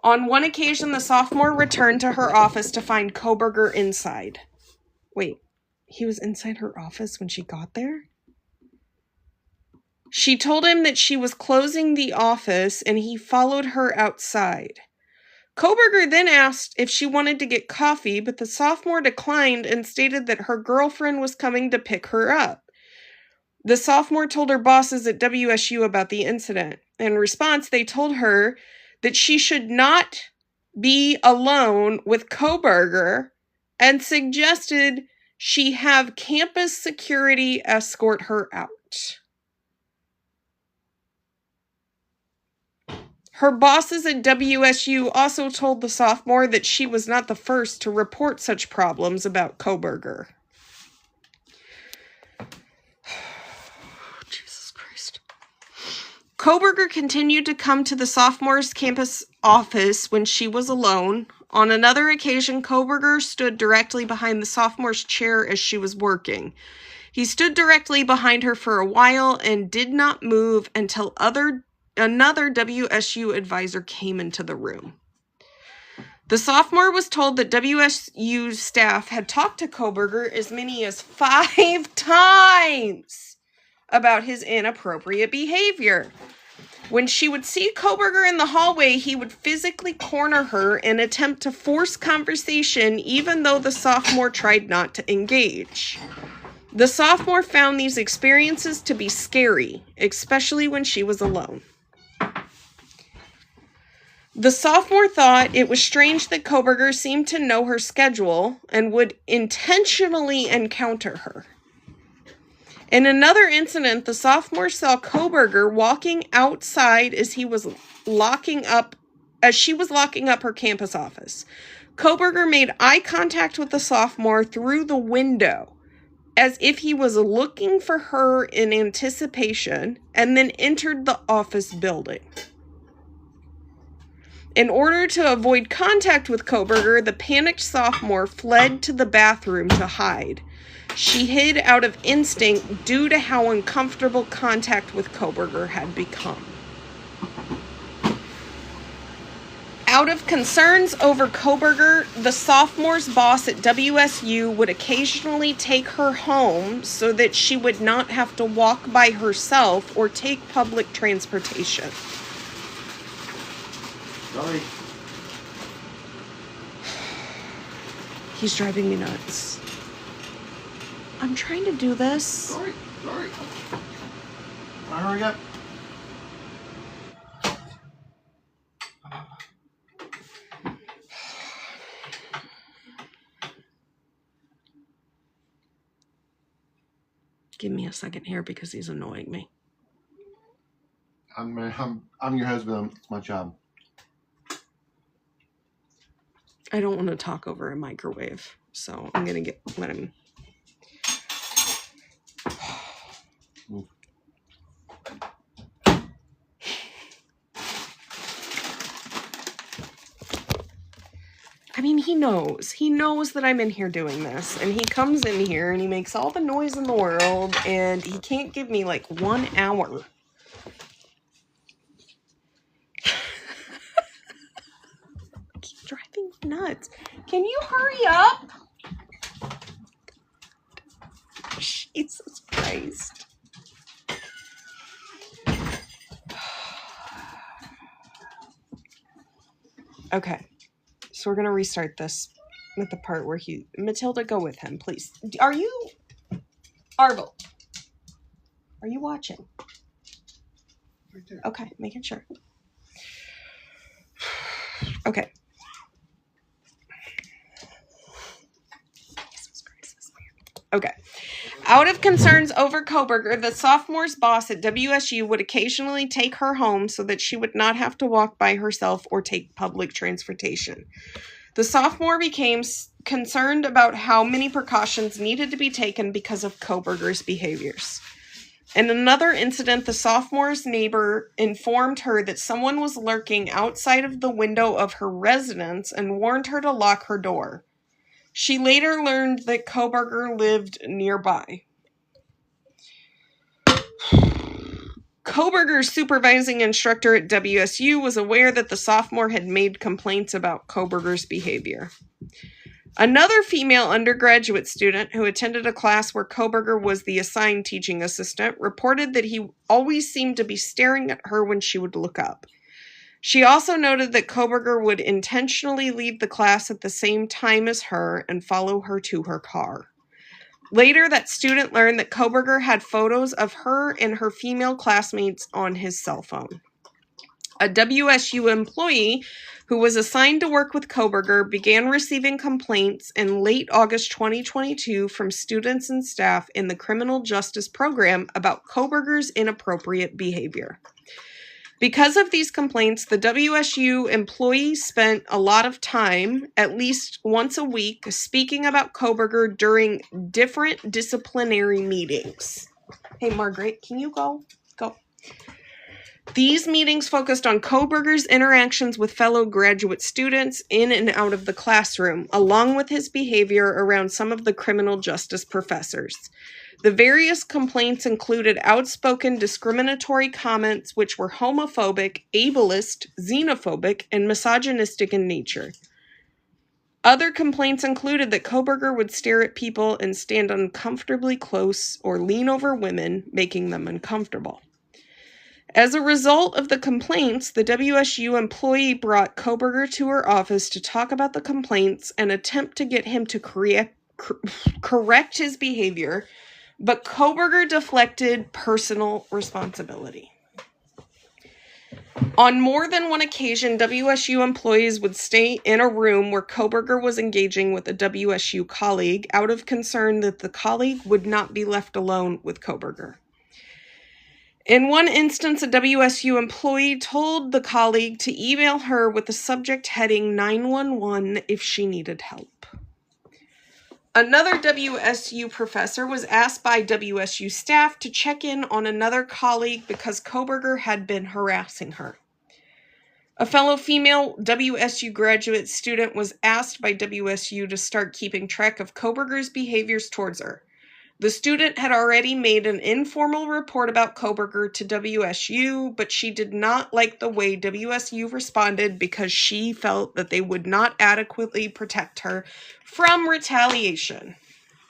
On one occasion, the sophomore returned to her office to find Kohberger inside. Wait, he was inside her office when she got there? She told him that she was closing the office and he followed her outside. Kohberger then asked if she wanted to get coffee, but the sophomore declined and stated that her girlfriend was coming to pick her up. The sophomore told her bosses at WSU about the incident. In response, they told her that she should not be alone with Kohberger and suggested she have campus security escort her out. Her bosses at WSU also told the sophomore that she was not the first to report such problems about Kohberger. Jesus Christ. Kohberger continued to come to the sophomore's campus office when she was alone. On another occasion, Kohberger stood directly behind the sophomore's chair as she was working. He stood directly behind her for a while and did not move until another WSU advisor came into the room. The sophomore was told that WSU staff had talked to Kohberger as many as 5 times about his inappropriate behavior. When she would see Kohberger in the hallway, he would physically corner her and attempt to force conversation, even though the sophomore tried not to engage. The sophomore found these experiences to be scary, especially when she was alone. The sophomore thought it was strange that Kohberger seemed to know her schedule and would intentionally encounter her. In another incident, the sophomore saw Kohberger walking outside as she was locking up her campus office. Kohberger made eye contact with the sophomore through the window, as if he was looking for her in anticipation, and then entered the office building. In order to avoid contact with Kohberger, the panicked sophomore fled to the bathroom to hide. She hid out of instinct due to how uncomfortable contact with Kohberger had become. Out of concerns over Kohberger, the sophomore's boss at WSU would occasionally take her home so that she would not have to walk by herself or take public transportation. Sorry. He's driving me nuts. I'm trying to do this. Sorry. Hurry up. Give me a second here because he's annoying me. I'm your husband. It's my job. I don't want to talk over a microwave, so I'm gonna let him. I mean, he knows that I'm in here doing this, and he comes in here and he makes all the noise in the world, and he can't give me like 1 hour. Keep driving me nuts. Can you hurry up? Jesus Christ. Okay. So we're going to restart this with the part where Matilda, go with him, please. Arvel, are you watching? Right there. Okay, making sure. Okay. Jesus Christ, this is weird. Okay. Out of concerns over Kohberger, the sophomore's boss at WSU would occasionally take her home so that she would not have to walk by herself or take public transportation. The sophomore became concerned about how many precautions needed to be taken because of Kohberger's behaviors. In another incident, the sophomore's neighbor informed her that someone was lurking outside of the window of her residence and warned her to lock her door. She later learned that Kohberger lived nearby. Kohberger's supervising instructor at WSU was aware that the sophomore had made complaints about Kohberger's behavior. Another female undergraduate student who attended a class where Kohberger was the assigned teaching assistant reported that he always seemed to be staring at her when she would look up. She also noted that Kohberger would intentionally leave the class at the same time as her and follow her to her car. Later, that student learned that Kohberger had photos of her and her female classmates on his cell phone. A WSU employee who was assigned to work with Kohberger began receiving complaints in late August 2022 from students and staff in the criminal justice program about Kohberger's inappropriate behavior. Because of these complaints, the WSU employee spent a lot of time, at least once a week, speaking about Kohberger during different disciplinary meetings. Hey, Margaret, can you go? Go. These meetings focused on Kohberger's interactions with fellow graduate students in and out of the classroom, along with his behavior around some of the criminal justice professors. The various complaints included outspoken discriminatory comments which were homophobic, ableist, xenophobic, and misogynistic in nature. Other complaints included that Kohberger would stare at people and stand uncomfortably close or lean over women, making them uncomfortable. As a result of the complaints, the WSU employee brought Kohberger to her office to talk about the complaints and attempt to get him to correct his behavior, but Kohberger deflected personal responsibility. On more than one occasion, WSU employees would stay in a room where Kohberger was engaging with a WSU colleague out of concern that the colleague would not be left alone with Kohberger. In one instance, a WSU employee told the colleague to email her with the subject heading 911 if she needed help. Another WSU professor was asked by WSU staff to check in on another colleague because Kohberger had been harassing her. A fellow female WSU graduate student was asked by WSU to start keeping track of Kohberger's behaviors towards her. The student had already made an informal report about Kohberger to WSU, but she did not like the way WSU responded because she felt that they would not adequately protect her from retaliation.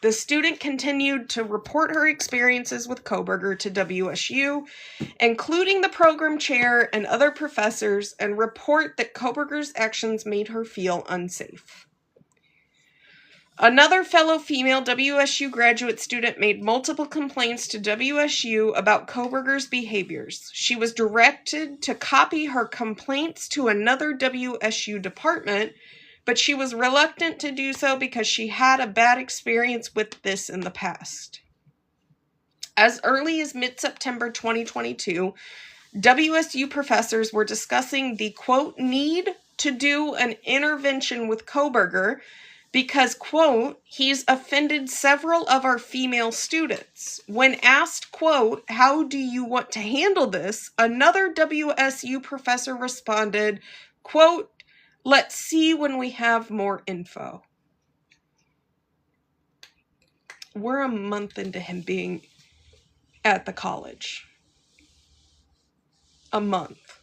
The student continued to report her experiences with Kohberger to WSU, including the program chair and other professors, and report that Kohberger's actions made her feel unsafe. Another fellow female WSU graduate student made multiple complaints to WSU about Kohberger's behaviors. She was directed to copy her complaints to another WSU department, but she was reluctant to do so because she had a bad experience with this in the past. As early as mid-September 2022, WSU professors were discussing the, quote, need to do an intervention with Kohberger because, quote, he's offended several of our female students. When asked, quote, how do you want to handle this, another WSU professor responded, quote, let's see when we have more info. We're a month into him being at the college. A month.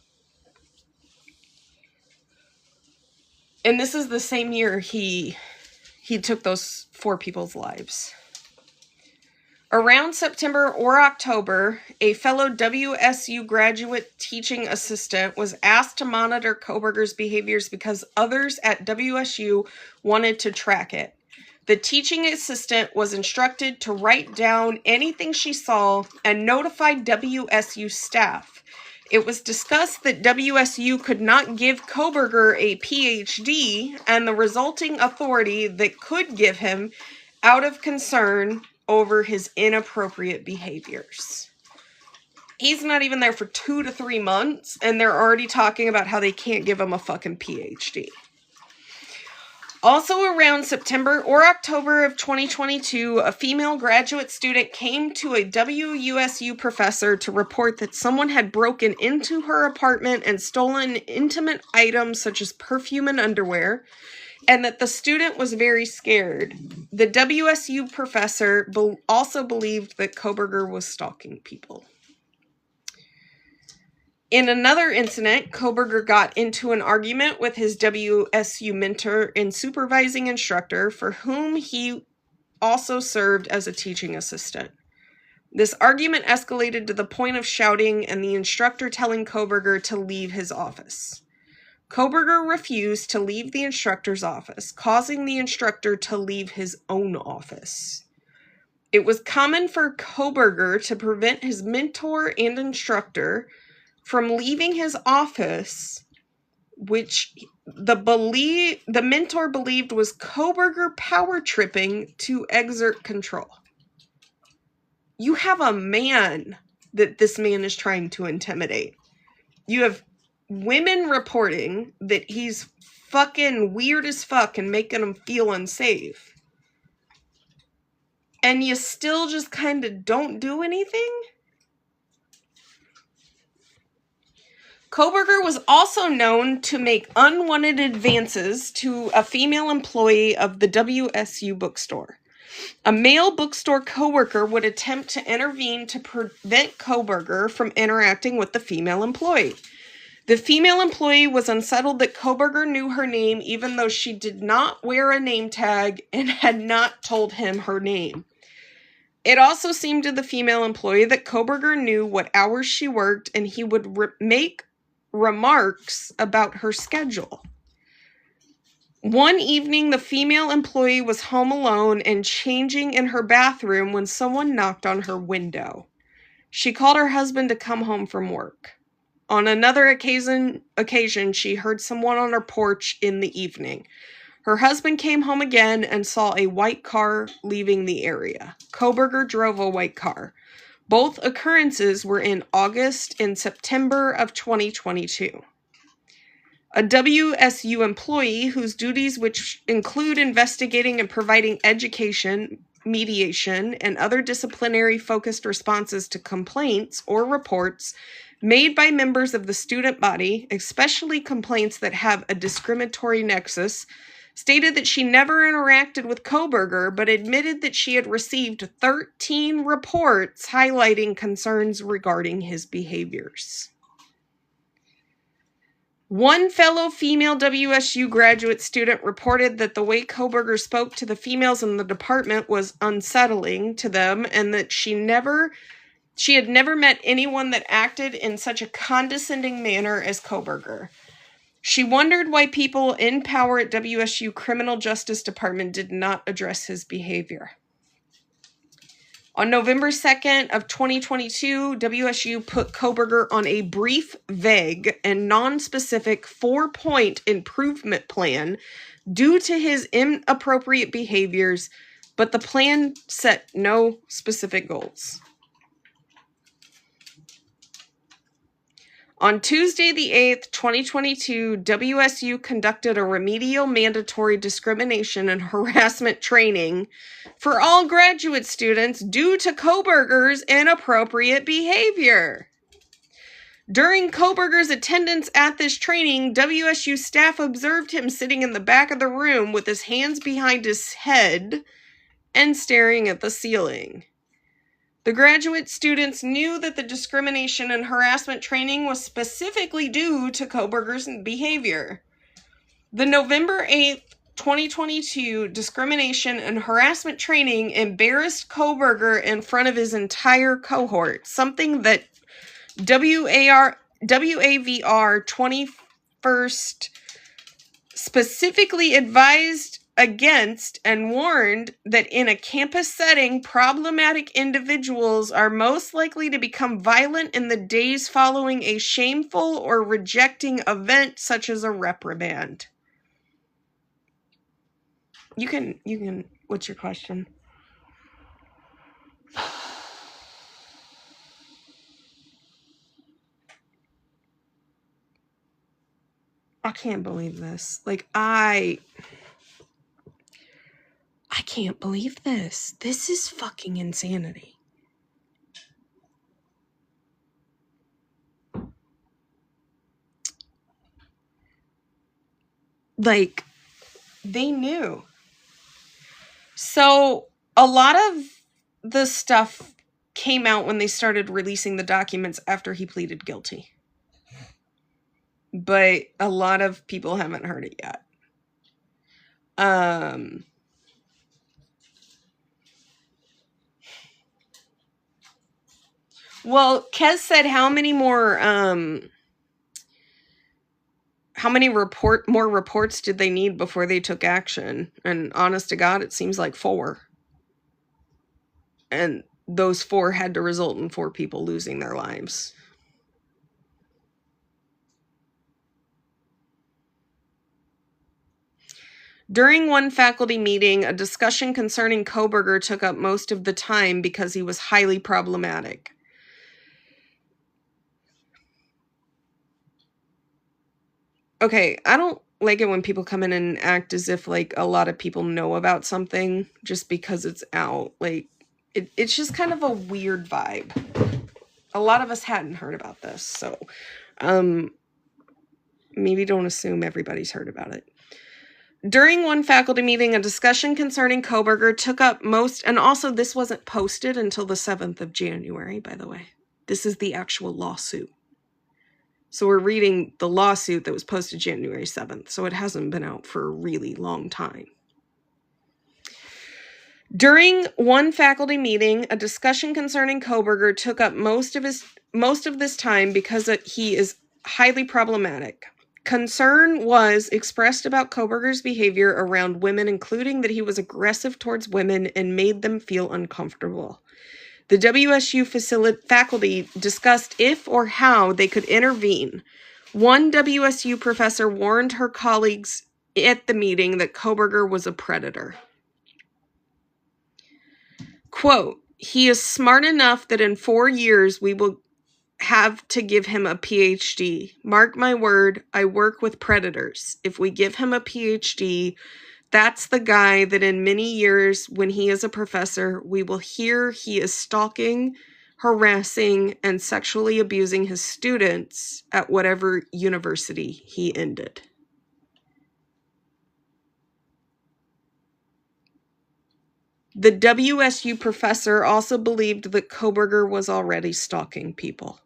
And this is the same year he took those 4 people's lives. Around September or October, a fellow WSU graduate teaching assistant was asked to monitor Kohberger's behaviors because others at WSU wanted to track it. The teaching assistant was instructed to write down anything she saw and notify WSU staff. It was discussed that WSU could not give Kohberger a PhD and the resulting authority that could give him out of concern over his inappropriate behaviors. He's not even there for 2 to 3 months, and they're already talking about how they can't give him a fucking PhD. Also around September or October of 2022, a female graduate student came to a WSU professor to report that someone had broken into her apartment and stolen intimate items such as perfume and underwear, and that the student was very scared. The WSU professor also believed that Kohberger was stalking people. In another incident, Kohberger got into an argument with his WSU mentor and supervising instructor, for whom he also served as a teaching assistant. This argument escalated to the point of shouting and the instructor telling Kohberger to leave his office. Kohberger refused to leave the instructor's office, causing the instructor to leave his own office. It was common for Kohberger to prevent his mentor and instructor from leaving his office, which the mentor believed was Kohberger power tripping to exert control. You have a man that this man is trying to intimidate. You have women reporting that he's fucking weird as fuck and making them feel unsafe. And you still just kind of don't do anything? Kohberger was also known to make unwanted advances to a female employee of the WSU bookstore. A male bookstore coworker would attempt to intervene to prevent Kohberger from interacting with the female employee. The female employee was unsettled that Kohberger knew her name, even though she did not wear a name tag and had not told him her name. It also seemed to the female employee that Kohberger knew what hours she worked, and he would make remarks about her schedule. One evening, the female employee was home alone and changing in her bathroom when someone knocked on her window. She called her husband to come home from work. On another occasion, she heard someone on her porch in the evening. Her husband came home again and saw a white car leaving the area. Kohberger drove a white car. Both occurrences were in August and September of 2022. A WSU employee whose duties, which include investigating and providing education, mediation, and other disciplinary-focused responses to complaints or reports made by members of the student body, especially complaints that have a discriminatory nexus, stated that she never interacted with Kohberger, but admitted that she had received 13 reports highlighting concerns regarding his behaviors. One fellow female WSU graduate student reported that the way Kohberger spoke to the females in the department was unsettling to them, and that she had never met anyone that acted in such a condescending manner as Kohberger. She wondered why people in power at WSU Criminal Justice Department did not address his behavior. On November 2nd of 2022, WSU put Kohberger on a brief, vague, and non-specific 4-point improvement plan due to his inappropriate behaviors, but the plan set no specific goals. On Tuesday the 8th, 2022, WSU conducted a remedial mandatory discrimination and harassment training for all graduate students due to Kohberger's inappropriate behavior. During Kohberger's attendance at this training, WSU staff observed him sitting in the back of the room with his hands behind his head and staring at the ceiling. The graduate students knew that the discrimination and harassment training was specifically due to Kohberger's behavior. The November 8th, 2022 discrimination and harassment training embarrassed Kohberger in front of his entire cohort, something that WAVR 21st specifically advised against and warned that in a campus setting, problematic individuals are most likely to become violent in the days following a shameful or rejecting event such as a reprimand. You can, what's your question? I can't believe this. Like, I can't believe this. This is fucking insanity. Like, they knew. So, a lot of the stuff came out when they started releasing the documents after he pleaded guilty. but a lot of people haven't heard it yet. Well, Kez said how many more reports did they need before they took action? And honest to God, it seems like 4. And those 4 had to result in 4 people losing their lives. During one faculty meeting, a discussion concerning Kohberger took up most of the time because he was highly problematic. Okay, I don't like it when people come in and act as if, like, a lot of people know about something just because it's out. Like, it's just kind of a weird vibe. A lot of us hadn't heard about this, so maybe don't assume everybody's heard about it. During one faculty meeting, a discussion concerning Kohberger took up most, and also this wasn't posted until the 7th of January, by the way. This is the actual lawsuit. So we're reading the lawsuit that was posted January 7th, so it hasn't been out for a really long time. During one faculty meeting, a discussion concerning Kohberger took up most of this time because he is highly problematic. Concern was expressed about Kohberger's behavior around women, including that he was aggressive towards women and made them feel uncomfortable. The WSU faculty discussed if or how they could intervene. One WSU professor warned her colleagues at the meeting that Kohberger was a predator. Quote, "He is smart enough that in 4 years we will have to give him a PhD. Mark my word, I work with predators. If we give him a PhD, that's the guy that in many years, when he is a professor, we will hear he is stalking, harassing, and sexually abusing his students at whatever university he ended." The WSU professor also believed that Kohberger was already stalking people.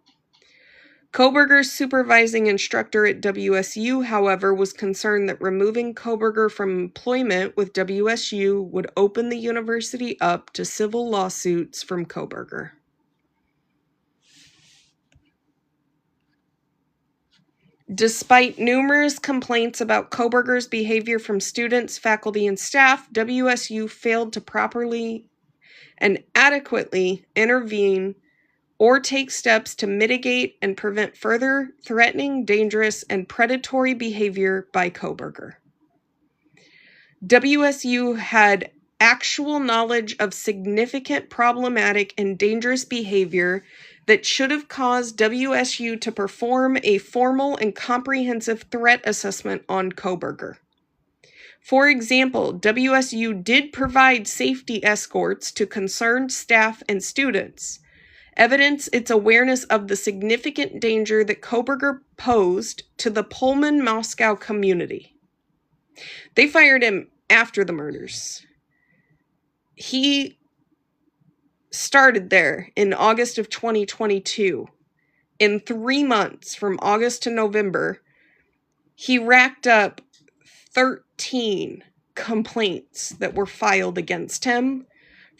Kohberger's supervising instructor at WSU, however, was concerned that removing Kohberger from employment with WSU would open the university up to civil lawsuits from Kohberger. Despite numerous complaints about Kohberger's behavior from students, faculty, and staff, WSU failed to properly and adequately intervene or take steps to mitigate and prevent further threatening, dangerous, and predatory behavior by Kohberger. WSU had actual knowledge of significant problematic and dangerous behavior that should have caused WSU to perform a formal and comprehensive threat assessment on Kohberger. For example, WSU did provide safety escorts to concerned staff and students, evidence its awareness of the significant danger that Kohberger posed to the Pullman, Moscow community. They fired him after the murders. He started there in August of 2022. In 3 months, from August to November, he racked up 13 complaints that were filed against him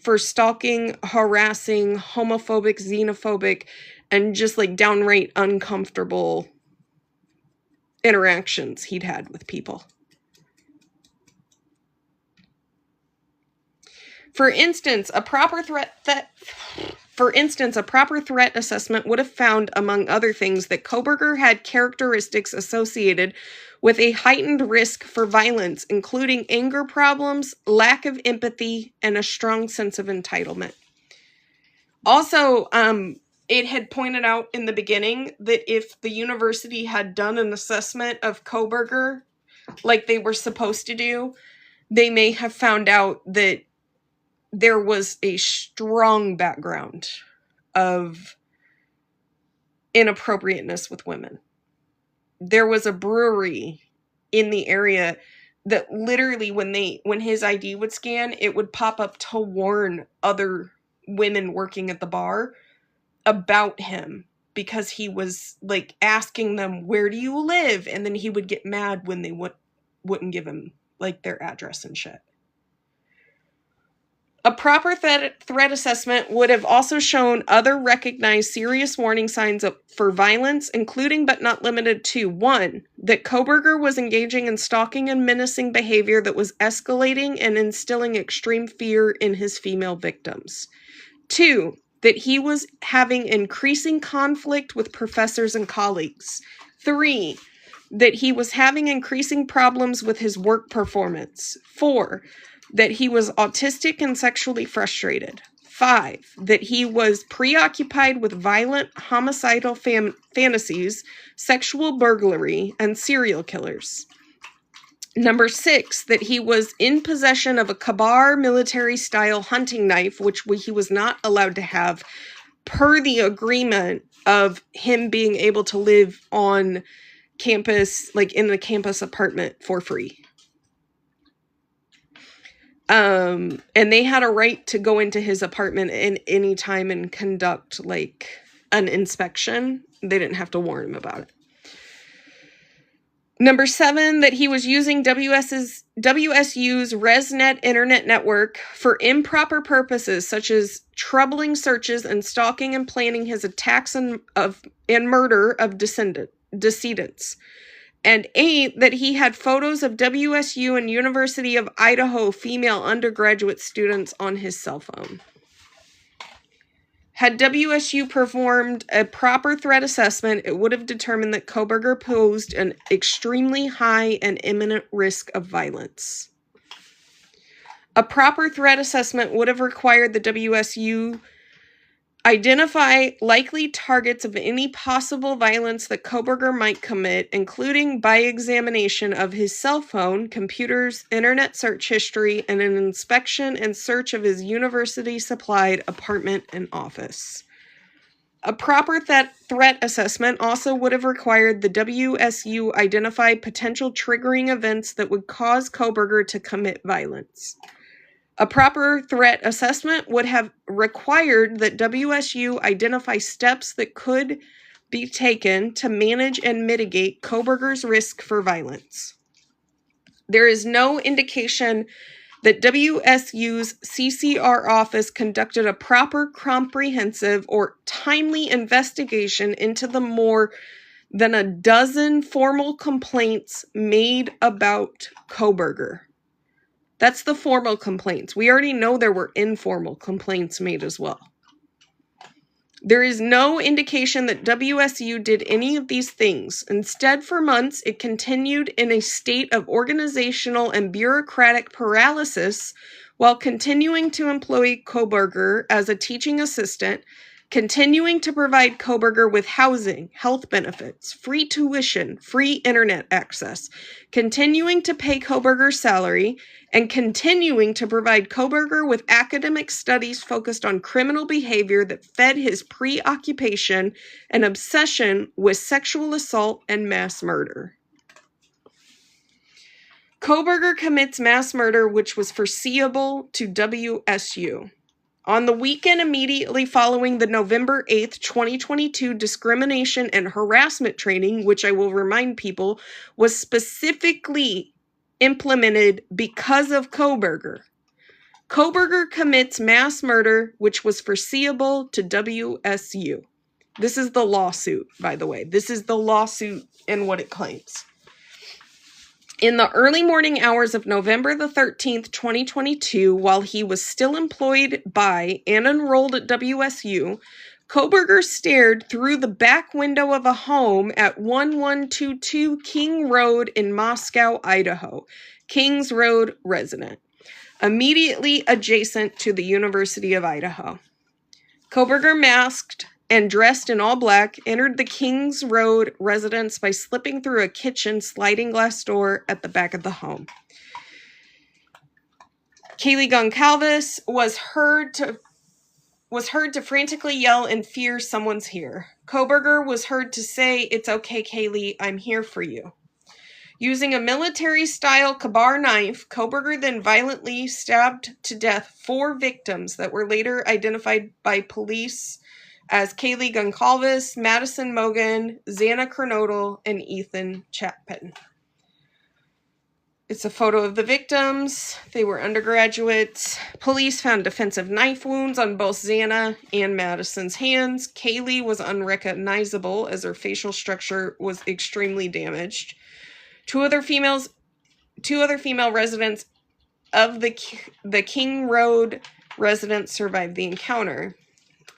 for stalking, harassing, homophobic, xenophobic, and just like downright uncomfortable interactions he'd had with people. For instance, a proper threat assessment would have found, among other things, that Kohberger had characteristics associated with a heightened risk for violence, including anger problems, lack of empathy, and a strong sense of entitlement. Also, it had pointed out in the beginning that if the university had done an assessment of Kohberger like they were supposed to do, they may have found out that there was a strong background of inappropriateness with women. There was a brewery in the area that literally when his ID would scan, it would pop up to warn other women working at the bar about him because he was like asking them, where do you live? And then he would get mad when they wouldn't give him like their address and shit. A proper threat assessment would have also shown other recognized serious warning signs for violence, including but not limited to 1, that Kohberger was engaging in stalking and menacing behavior that was escalating and instilling extreme fear in his female victims. 2, that he was having increasing conflict with professors and colleagues. 3, that he was having increasing problems with his work performance. 4, that he was autistic and sexually frustrated. 5, that he was preoccupied with violent homicidal fantasies, sexual burglary, and serial killers. 6, that he was in possession of a Kabar military-style hunting knife, which he was not allowed to have per the agreement of him being able to live on campus, like in the campus apartment for free. And they had a right to go into his apartment in any time and conduct like an inspection. They didn't have to warn him about it. 7, that he was using WSU's ResNet internet network for improper purposes, such as troubling searches and stalking and planning his attacks and murder of decedents. And 8, that he had photos of WSU and University of Idaho female undergraduate students on his cell phone. Had WSU performed a proper threat assessment, it would have determined that Kohberger posed an extremely high and imminent risk of violence. A proper threat assessment would have required the WSU identify likely targets of any possible violence that Kohberger might commit, including by examination of his cell phone, computers, internet search history, and an inspection and search of his university-supplied apartment and office. A proper threat assessment also would have required the WSU identify potential triggering events that would cause Kohberger to commit violence. A proper threat assessment would have required that WSU identify steps that could be taken to manage and mitigate Kohberger's risk for violence. There is no indication that WSU's CCR office conducted a proper, comprehensive, or timely investigation into the more than a dozen formal complaints made about Kohberger. That's the formal complaints. We already know there were informal complaints made as well. There is no indication that WSU did any of these things. Instead, for months, it continued in a state of organizational and bureaucratic paralysis while continuing to employ Kohberger as a teaching assistant, continuing to provide Kohberger with housing, health benefits, free tuition, free internet access, continuing to pay Kohberger's salary, and continuing to provide Kohberger with academic studies focused on criminal behavior that fed his preoccupation and obsession with sexual assault and mass murder. Kohberger commits mass murder, which was foreseeable to WSU. On the weekend immediately following the November 8th, 2022 discrimination and harassment training, which I will remind people was specifically implemented because of Kohberger. Kohberger commits mass murder, which was foreseeable to WSU. This is the lawsuit, by the way. This is the lawsuit and what it claims. In the early morning hours of November the 13th, 2022, while he was still employed by and enrolled at WSU, Kohberger stared through the back window of a home at 1122 King Road in Moscow, Idaho, Kings Road resident, immediately adjacent to the University of Idaho. Kohberger, masked and dressed in all black, entered the Kings Road residence by slipping through a kitchen sliding glass door at the back of the home. Kaylee Goncalves was heard to frantically yell in fear, "Someone's here." Kohberger was heard to say, "It's okay, Kaylee, I'm here for you." Using a military-style Kabar knife, Kohberger then violently stabbed to death 4 victims that were later identified by police as Kaylee Goncalves, Madison Mogan, Xana Kernodle, and Ethan Chapin. It's a photo of the victims. They were undergraduates. Police found defensive knife wounds on both Xana and Madison's hands. Kaylee was unrecognizable as her facial structure was extremely damaged. Two other female residents of the King Road residence survived the encounter.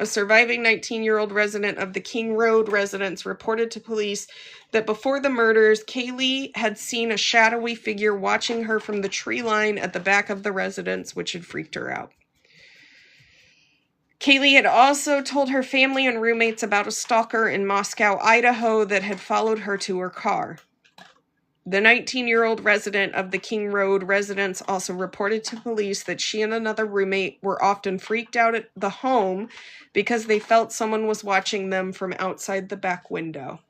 A surviving 19-year-old resident of the King Road residence reported to police that before the murders, Kaylee had seen a shadowy figure watching her from the tree line at the back of the residence, which had freaked her out. Kaylee had also told her family and roommates about a stalker in Moscow, Idaho that had followed her to her car. The 19-year-old resident of the King Road residence also reported to police that she and another roommate were often freaked out at the home because they felt someone was watching them from outside the back window.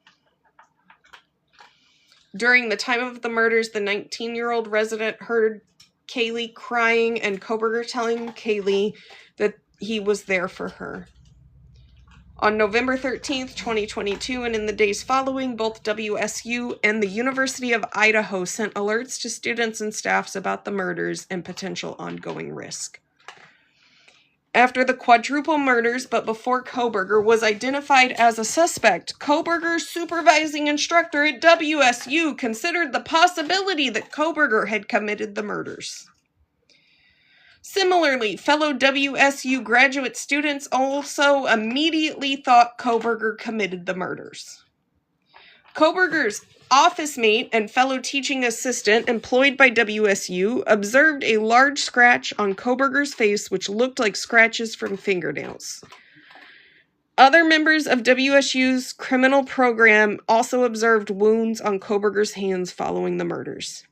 During the time of the murders, the 19-year-old resident heard Kaylee crying and Kohberger telling Kaylee that he was there for her. On November 13th, 2022, and in the days following, both WSU and the University of Idaho sent alerts to students and staffs about the murders and potential ongoing risk. After the quadruple murders, but before Kohberger was identified as a suspect, Kohberger's supervising instructor at WSU considered the possibility that Kohberger had committed the murders. Similarly, fellow WSU graduate students also immediately thought Kohberger committed the murders. Kohberger's office mate and fellow teaching assistant employed by WSU observed a large scratch on Kohberger's face which looked like scratches from fingernails. Other members of WSU's criminal program also observed wounds on Kohberger's hands following the murders.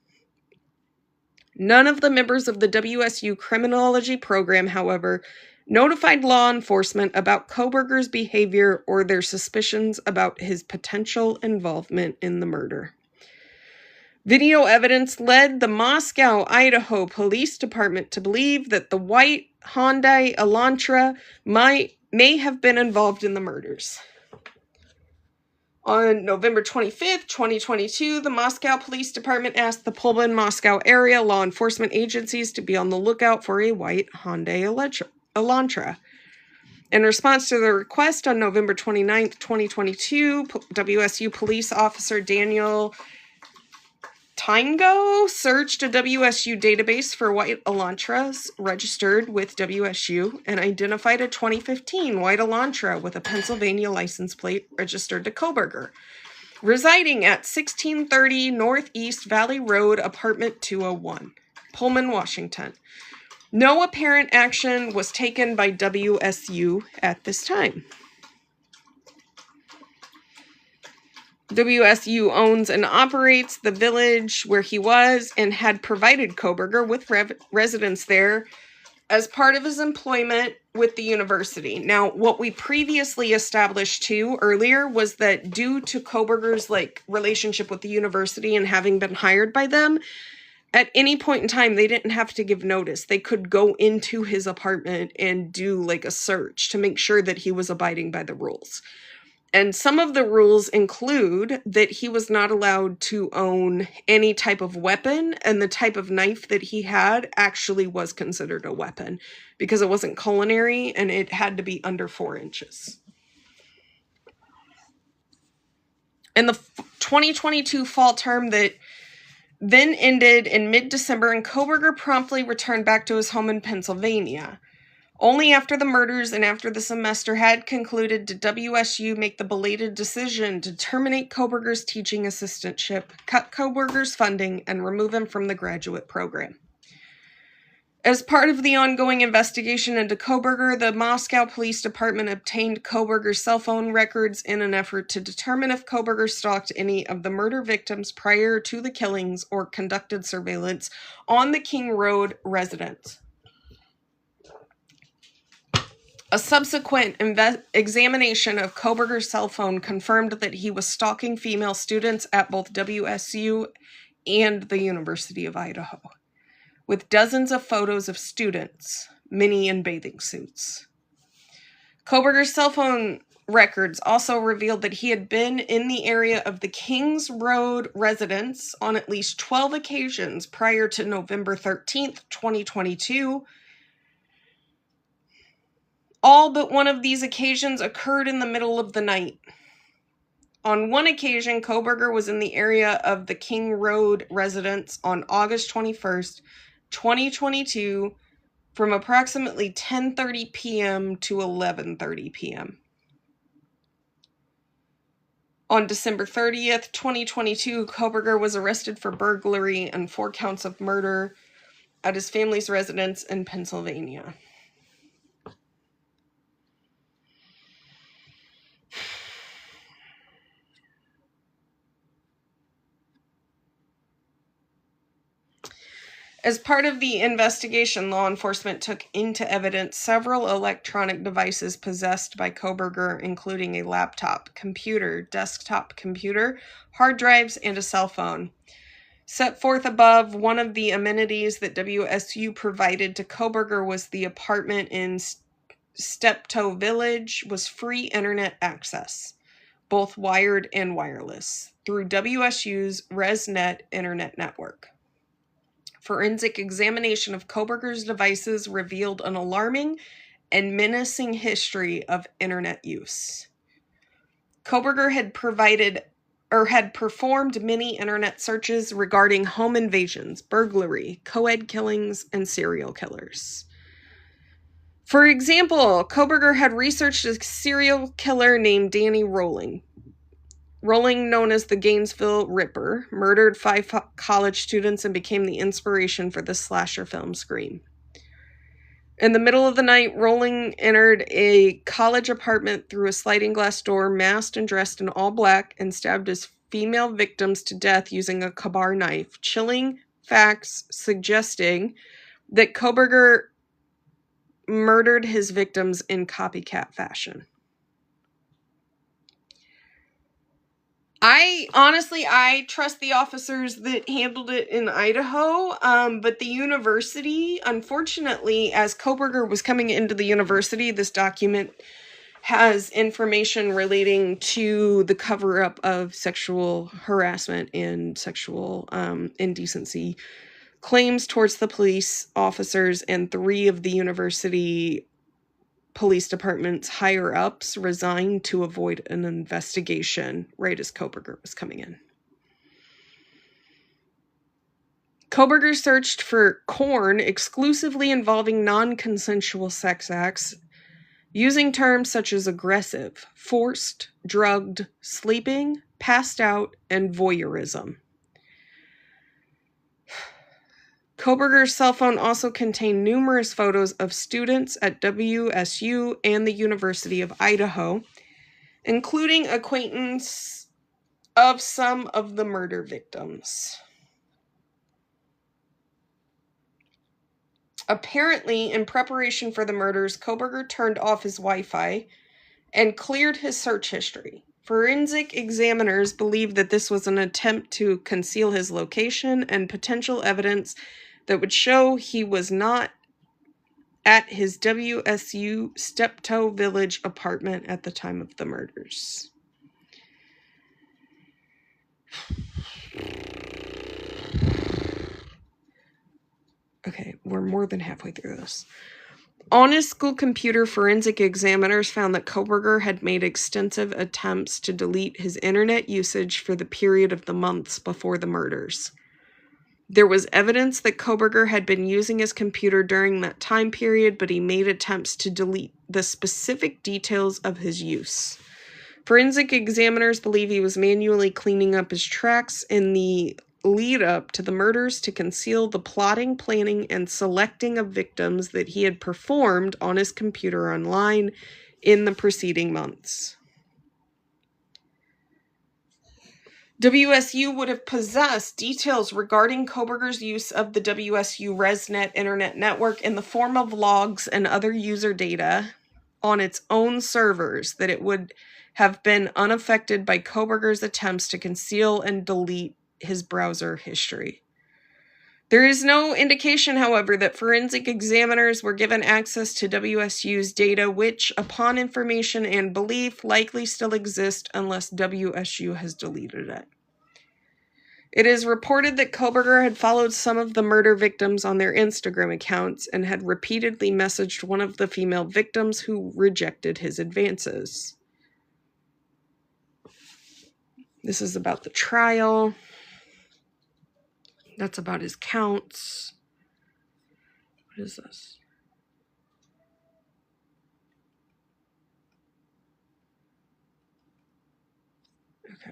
None of the members of the WSU criminology program, however, notified law enforcement about Kohberger's behavior or their suspicions about his potential involvement in the murder. Video evidence led the Moscow, Idaho Police Department to believe that the white Hyundai Elantra may have been involved in the murders. On November 25th, 2022, the Moscow Police Department asked the Pullman, Moscow area law enforcement agencies to be on the lookout for a white Hyundai Elantra. In response to the request on November 29th, 2022, WSU police officer Daniel Tango searched a WSU database for white Elantras registered with WSU and identified a 2015 white Elantra with a Pennsylvania license plate registered to Kohberger, residing at 1630 Northeast Valley Road, apartment 201, Pullman, Washington. No apparent action was taken by WSU at this time. WSU owns and operates the village where he was and had provided Kohberger with residence there as part of his employment with the university. Now, what we previously established too earlier was that due to Kohberger's relationship with the university and having been hired by them, at any point in time, they didn't have to give notice. They could go into his apartment and do a search to make sure that he was abiding by the rules. And some of the rules include that he was not allowed to own any type of weapon, and the type of knife that he had actually was considered a weapon because it wasn't culinary and it had to be under 4 inches. In the 2022 fall term that then ended in mid-December, and Kohberger promptly returned back to his home in Pennsylvania. Only after the murders and after the semester had concluded did WSU make the belated decision to terminate Kohberger's teaching assistantship, cut Kohberger's funding, and remove him from the graduate program. As part of the ongoing investigation into Kohberger, the Moscow Police Department obtained Kohberger's cell phone records in an effort to determine if Kohberger stalked any of the murder victims prior to the killings or conducted surveillance on the King Road residence. A subsequent examination of Kohberger's cell phone confirmed that he was stalking female students at both WSU and the University of Idaho, with dozens of photos of students, many in bathing suits. Kohberger's cell phone records also revealed that he had been in the area of the Kings Road residence on at least 12 occasions prior to November 13th, 2022. All but one of these occasions occurred in the middle of the night. On one occasion, Kohberger was in the area of the King Road residence on August 21st, 2022, from approximately 10:30 p.m. to 11:30 p.m. On December 30th, 2022, Kohberger was arrested for burglary and 4 counts of murder at his family's residence in Pennsylvania. As part of the investigation, law enforcement took into evidence several electronic devices possessed by Kohberger, including a laptop, computer, desktop computer, hard drives, and a cell phone. Set forth above, one of the amenities that WSU provided to Kohberger was the apartment in Steptoe Village was free internet access, both wired and wireless, through WSU's ResNet internet network. Forensic examination of Kohberger's devices revealed an alarming and menacing history of internet use. Kohberger had performed many internet searches regarding home invasions, burglary, co-ed killings, and serial killers. For example, Kohberger had researched a serial killer named Danny Rolling. Rolling, known as the Gainesville Ripper, murdered 5 college students and became the inspiration for the slasher film Scream. In the middle of the night, Rolling entered a college apartment through a sliding glass door, masked and dressed in all black, and stabbed his female victims to death using a Ka-Bar knife, chilling facts suggesting that Kohberger murdered his victims in copycat fashion. I trust the officers that handled it in Idaho, but the university, unfortunately, as Kohberger was coming into the university, this document has information relating to the cover-up of sexual harassment and sexual indecency claims towards the police officers, and 3 of the university police department's higher-ups resigned to avoid an investigation right as Kohberger was coming in. Kohberger searched for porn exclusively involving non-consensual sex acts, using terms such as aggressive, forced, drugged, sleeping, passed out, and voyeurism. Kohberger's cell phone also contained numerous photos of students at WSU and the University of Idaho, including acquaintance of some of the murder victims. Apparently, in preparation for the murders, Kohberger turned off his Wi-Fi and cleared his search history. Forensic examiners believe that this was an attempt to conceal his location and potential evidence that would show he was not at his WSU Steptoe Village apartment at the time of the murders. Okay, we're more than halfway through this. On his school computer, forensic examiners found that Kohberger had made extensive attempts to delete his internet usage for the period of the months before the murders. There was evidence that Kohberger had been using his computer during that time period, but he made attempts to delete the specific details of his use. Forensic examiners believe he was manually cleaning up his tracks in the lead up to the murders to conceal the plotting, planning, and selecting of victims that he had performed on his computer online in the preceding months. WSU would have possessed details regarding Kohberger's use of the WSU ResNet internet network in the form of logs and other user data on its own servers that it would have been unaffected by Kohberger's attempts to conceal and delete his browser history. There is no indication, however, that forensic examiners were given access to WSU's data, which, upon information and belief, likely still exist unless WSU has deleted it. It is reported that Kohberger had followed some of the murder victims on their Instagram accounts and had repeatedly messaged one of the female victims who rejected his advances. This is about the trial. That's about his counts. What is this? Okay.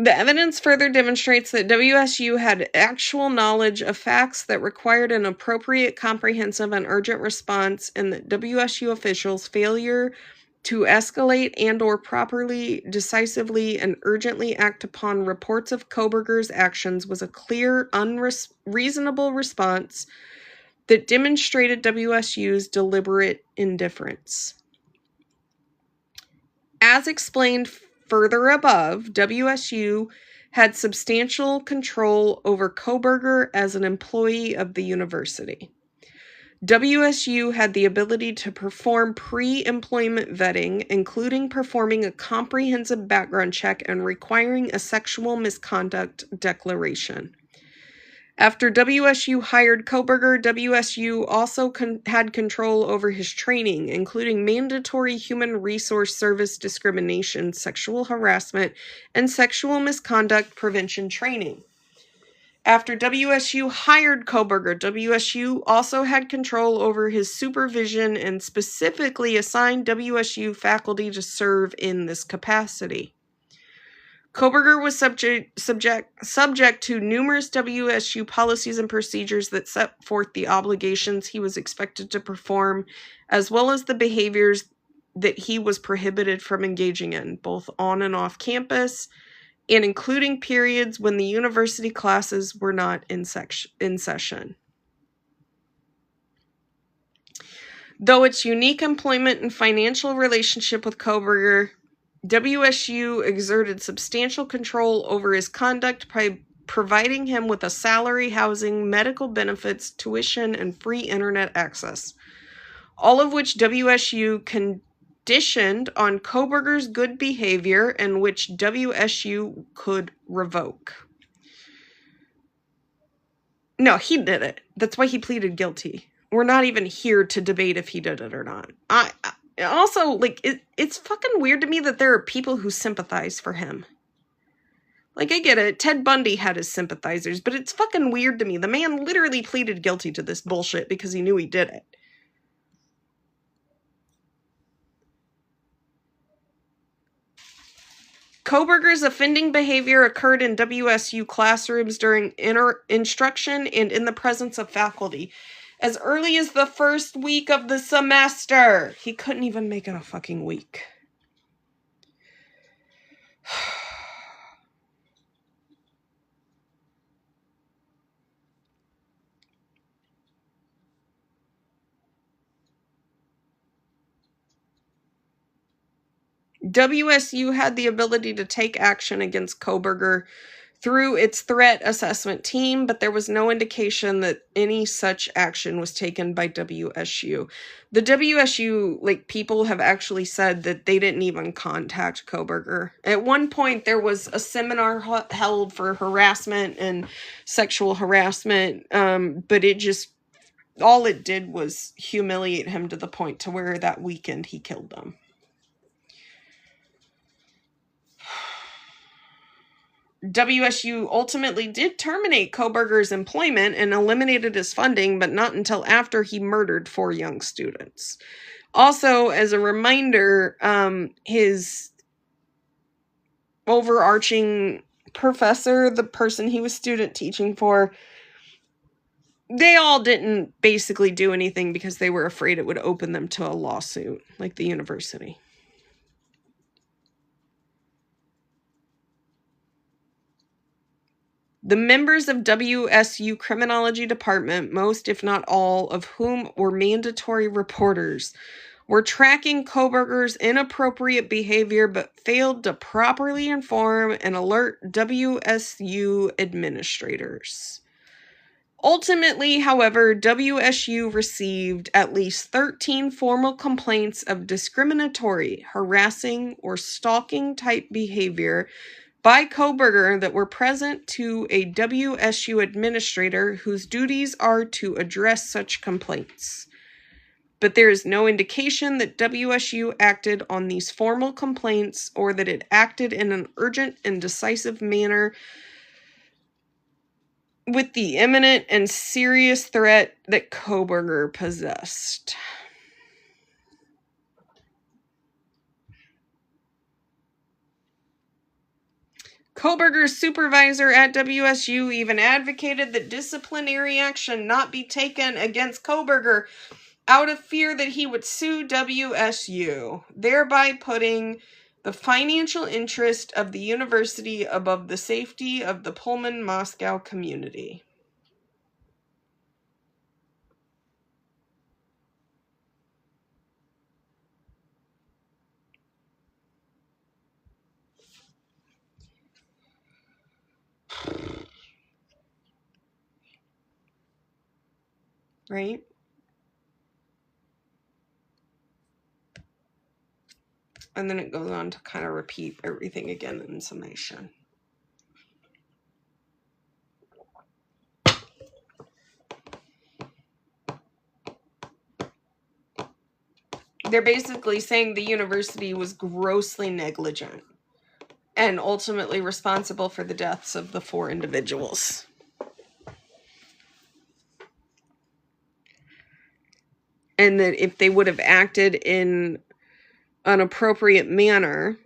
The evidence further demonstrates that WSU had actual knowledge of facts that required an appropriate, comprehensive, and urgent response, and that WSU officials' failure to escalate and/or properly, decisively, and urgently act upon reports of Kohberger's actions was a clear, unreasonable response that demonstrated WSU's deliberate indifference. As explained further above, WSU had substantial control over Kohberger as an employee of the university. WSU had the ability to perform pre-employment vetting, including performing a comprehensive background check and requiring a sexual misconduct declaration. After WSU hired Kohberger, WSU also had control over his training, including mandatory human resource service discrimination, sexual harassment, and sexual misconduct prevention training. After WSU hired Kohberger, WSU also had control over his supervision and specifically assigned WSU faculty to serve in this capacity. Kohberger was subject to numerous WSU policies and procedures that set forth the obligations he was expected to perform, as well as the behaviors that he was prohibited from engaging in, both on and off campus, and including periods when the university classes were not in session. Though its unique employment and financial relationship with Kohberger, WSU exerted substantial control over his conduct by providing him with a salary, housing, medical benefits, tuition, and free internet access, all of which WSU conditioned on Kohberger's good behavior and which WSU could revoke. No, he did it. That's why he pleaded guilty. We're not even here to debate if he did it or not. Also, like, it's fucking weird to me that there are people who sympathize for him. Like, I get it. Ted Bundy had his sympathizers, but it's fucking weird to me. The man literally pleaded guilty to this bullshit because he knew he did it. Kohberger's offending behavior occurred in WSU classrooms during instruction and in the presence of faculty. As early as the first week of the semester. He couldn't even make it a fucking week. WSU had the ability to take action against Kohberger through its threat assessment team, but there was no indication that any such action was taken by WSU. The WSU, people have actually said that they didn't even contact Kohberger. At one point, there was a seminar held for harassment and sexual harassment, but all it did was humiliate him to the point to where that weekend he killed them. WSU ultimately did terminate Kohberger's employment and eliminated his funding, but not until after he murdered 4 young students. Also, as a reminder, his overarching professor, the person he was student teaching for, they all didn't basically do anything because they were afraid it would open them to a lawsuit, like the university. The members of WSU Criminology Department, most if not all of whom were mandatory reporters, were tracking Kohberger's inappropriate behavior but failed to properly inform and alert WSU administrators. Ultimately, however, WSU received at least 13 formal complaints of discriminatory, harassing, or stalking type behavior by Kohberger that were present to a WSU administrator whose duties are to address such complaints. But there is no indication that WSU acted on these formal complaints or that it acted in an urgent and decisive manner with the imminent and serious threat that Kohberger possessed. Kohberger's supervisor at WSU even advocated that disciplinary action not be taken against Kohberger out of fear that he would sue WSU, thereby putting the financial interest of the university above the safety of the Pullman Moscow community. Right? And then it goes on to kind of repeat everything again in summation. They're basically saying the university was grossly negligent and ultimately responsible for the deaths of the 4 individuals. And that if they would have acted in an appropriate manner,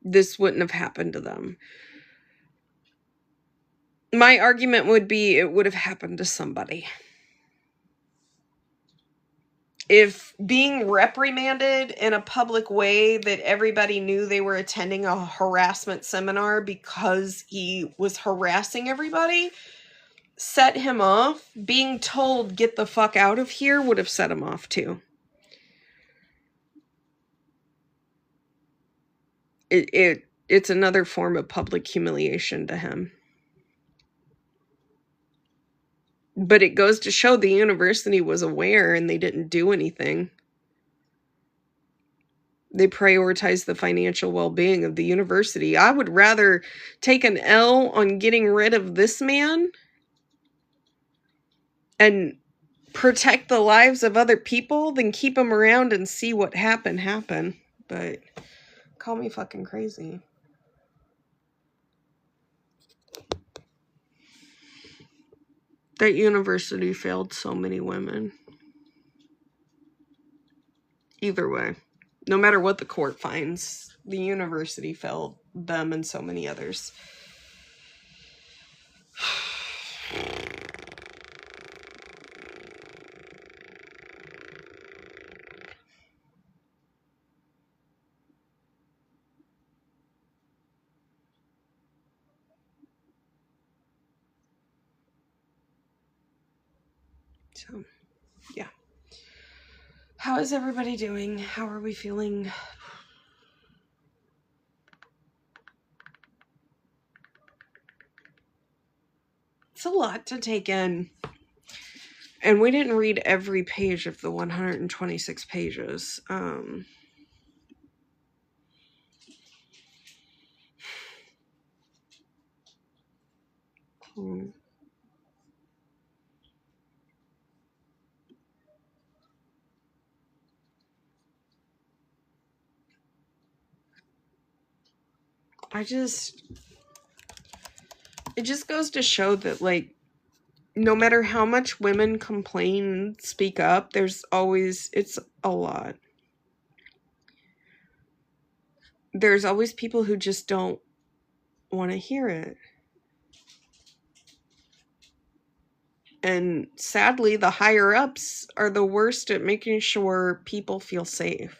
this wouldn't have happened to them. My argument would be it would have happened to somebody. If being reprimanded in a public way that everybody knew they were attending a harassment seminar because he was harassing everybody set him off, being told get the fuck out of here would have set him off too. It's another form of public humiliation to him. But it goes to show the university was aware and they didn't do anything. They prioritized the financial well-being of the university. I would rather take an L on getting rid of this man and protect the lives of other people than keep him around and see what happen. But call me fucking crazy. That university failed so many women. Either way, no matter what the court finds, the university failed them and so many others. So, yeah. How is everybody doing? How are we feeling? It's a lot to take in. And we didn't read every page of the 126 pages. It just goes to show that, like, no matter how much women complain, speak up, it's a lot. There's always people who just don't want to hear it. And sadly, the higher ups are the worst at making sure people feel safe.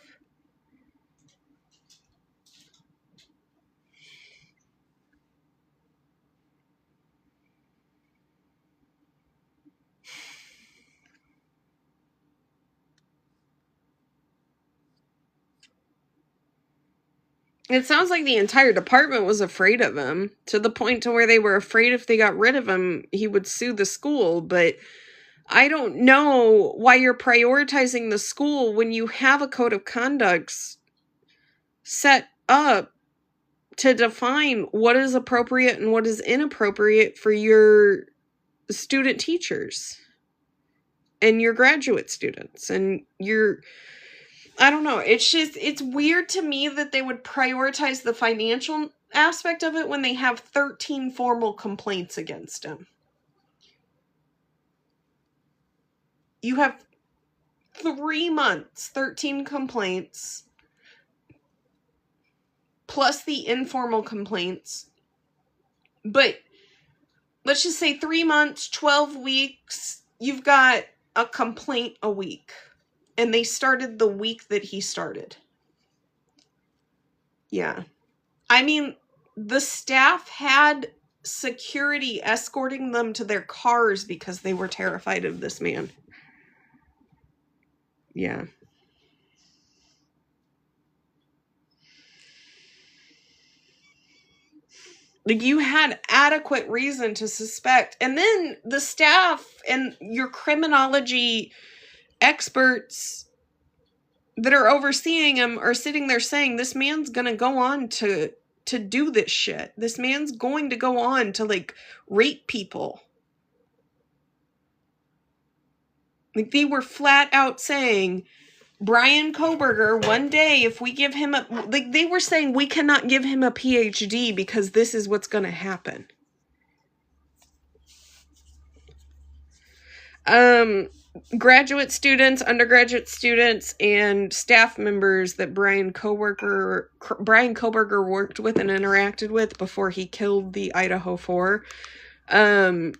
It sounds like the entire department was afraid of him, to the point to where they were afraid if they got rid of him, he would sue the school. But I don't know why you're prioritizing the school when you have a code of conduct set up to define what is appropriate and what is inappropriate for your student teachers and your graduate students and your... I don't know. It's weird to me that they would prioritize the financial aspect of it when they have 13 formal complaints against him. You have 3 months, 13 complaints, plus the informal complaints. But let's just say 3 months, 12 weeks, you've got a complaint a week. And they started the week that he started. Yeah. I mean, the staff had security escorting them to their cars because they were terrified of this man. Yeah. Like, you had adequate reason to suspect. And then the staff and your criminology experts that are overseeing him are sitting there saying, this man's gonna go on to do this shit. This man's going to go on to, like, rape people. Like, they were flat out saying, Bryan Kohberger, one day, if we give him a... Like, they were saying, we cannot give him a PhD because this is what's gonna happen. Graduate students, undergraduate students, and staff members that Bryan Kohberger worked with and interacted with before he killed the Idaho 4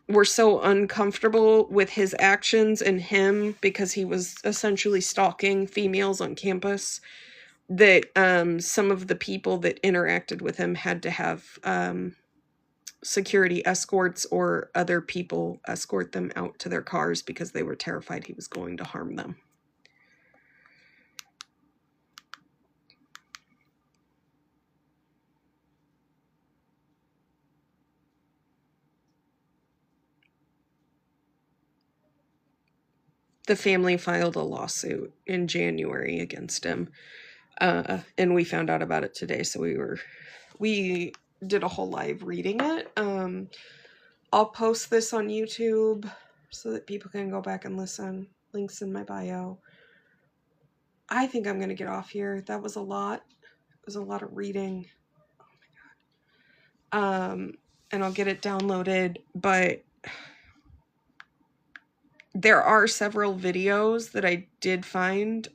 were so uncomfortable with his actions and him, because he was essentially stalking females on campus, that some of the people that interacted with him had to have security escorts or other people escort them out to their cars because they were terrified he was going to harm them. The family filed a lawsuit in January against him, and we found out about it today, so we did a whole live reading it. I'll post this on YouTube so that people can go back and listen. Links in my bio. I think I'm going to get off here. That was a lot. It was a lot of reading. Oh my God. And I'll get it downloaded, but there are several videos that I did find.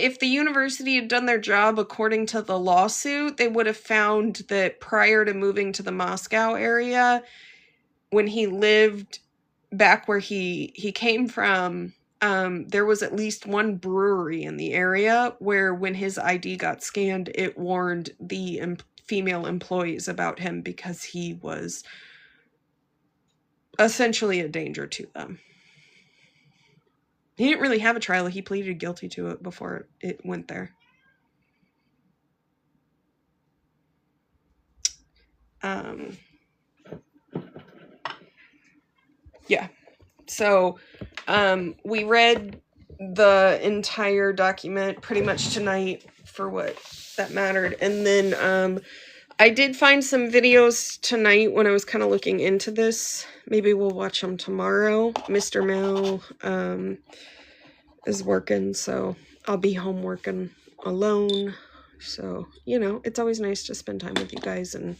If the university had done their job according to the lawsuit, they would have found that prior to moving to the Moscow area, when he lived back where he came from, there was at least one brewery in the area where, when his ID got scanned, it warned the female employees about him because he was essentially a danger to them. He didn't really have a trial. He pleaded guilty to it before it went there. Yeah. So, we read the entire document pretty much tonight for what that mattered. And then, I did find some videos tonight when I was kind of looking into this. Maybe we'll watch them tomorrow. Mr. Mel, is working, so I'll be home working alone. So, it's always nice to spend time with you guys and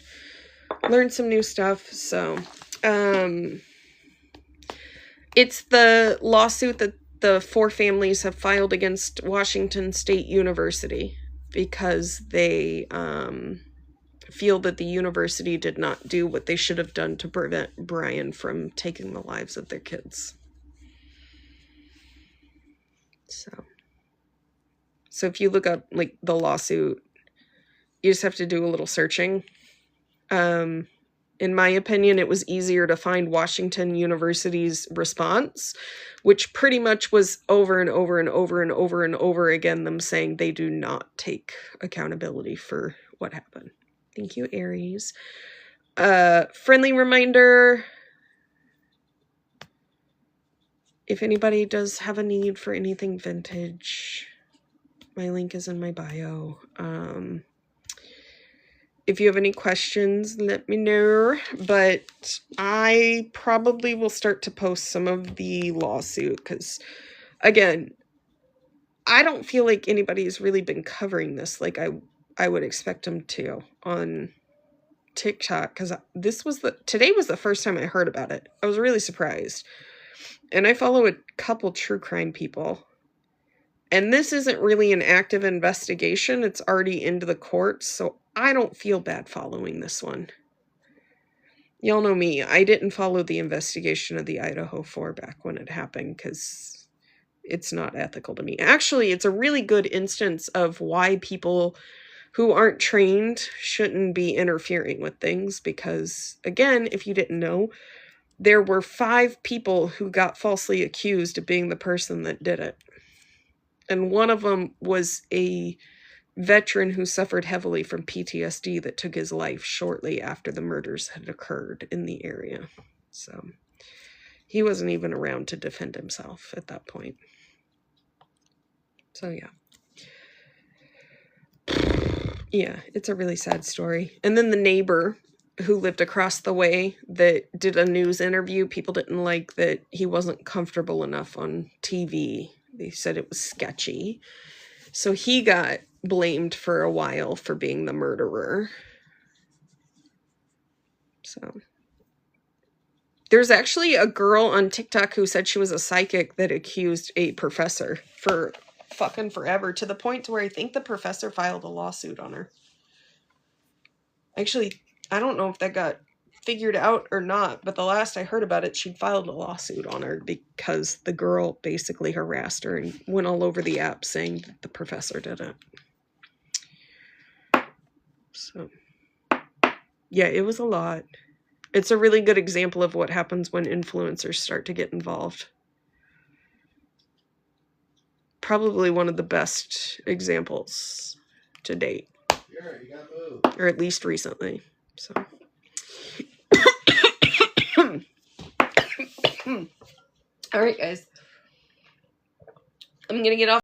learn some new stuff. So, it's the lawsuit that the 4 families have filed against Washington State University because they feel that the university did not do what they should have done to prevent Bryan from taking the lives of their kids. So if you look up, like, the lawsuit, you just have to do a little searching. In my opinion, it was easier to find Washington University's response, which pretty much was over and over and over and over and over again them saying they do not take accountability for what happened. Thank you, Aries. Friendly reminder, if anybody does have a need for anything vintage, my link is in my bio. If you have any questions, let me know. But I probably will start to post some of the lawsuit because, again, I don't feel like anybody's really been covering this like I would expect them to on TikTok, because today was the first time I heard about it. I was really surprised. And I follow a couple true crime people. And this isn't really an active investigation. It's already into the courts, so I don't feel bad following this one. Y'all know me. I didn't follow the investigation of the Idaho 4 back when it happened because it's not ethical to me. Actually, it's a really good instance of why people who aren't trained shouldn't be interfering with things because, again, if you didn't know, there were 5 people who got falsely accused of being the person that did it. And one of them was a veteran who suffered heavily from PTSD that took his life shortly after the murders had occurred in the area. So he wasn't even around to defend himself at that point. So yeah. Yeah, it's a really sad story. And then the neighbor who lived across the way that did a news interview, people didn't like that he wasn't comfortable enough on TV. They said it was sketchy. So he got blamed for a while for being the murderer. So there's actually a girl on TikTok who said she was a psychic that accused a professor for fucking forever, to the point to where I think the professor filed a lawsuit on her. Actually, I don't know if that got figured out or not, but the last I heard about it, she'd filed a lawsuit on her because the girl basically harassed her and went all over the app saying that the professor did it. So, yeah, it was a lot. It's a really good example of what happens when influencers start to get involved. Probably one of the best examples to date. Sure, you gotta move. Or at least recently. So. All right, guys. I'm going to get off.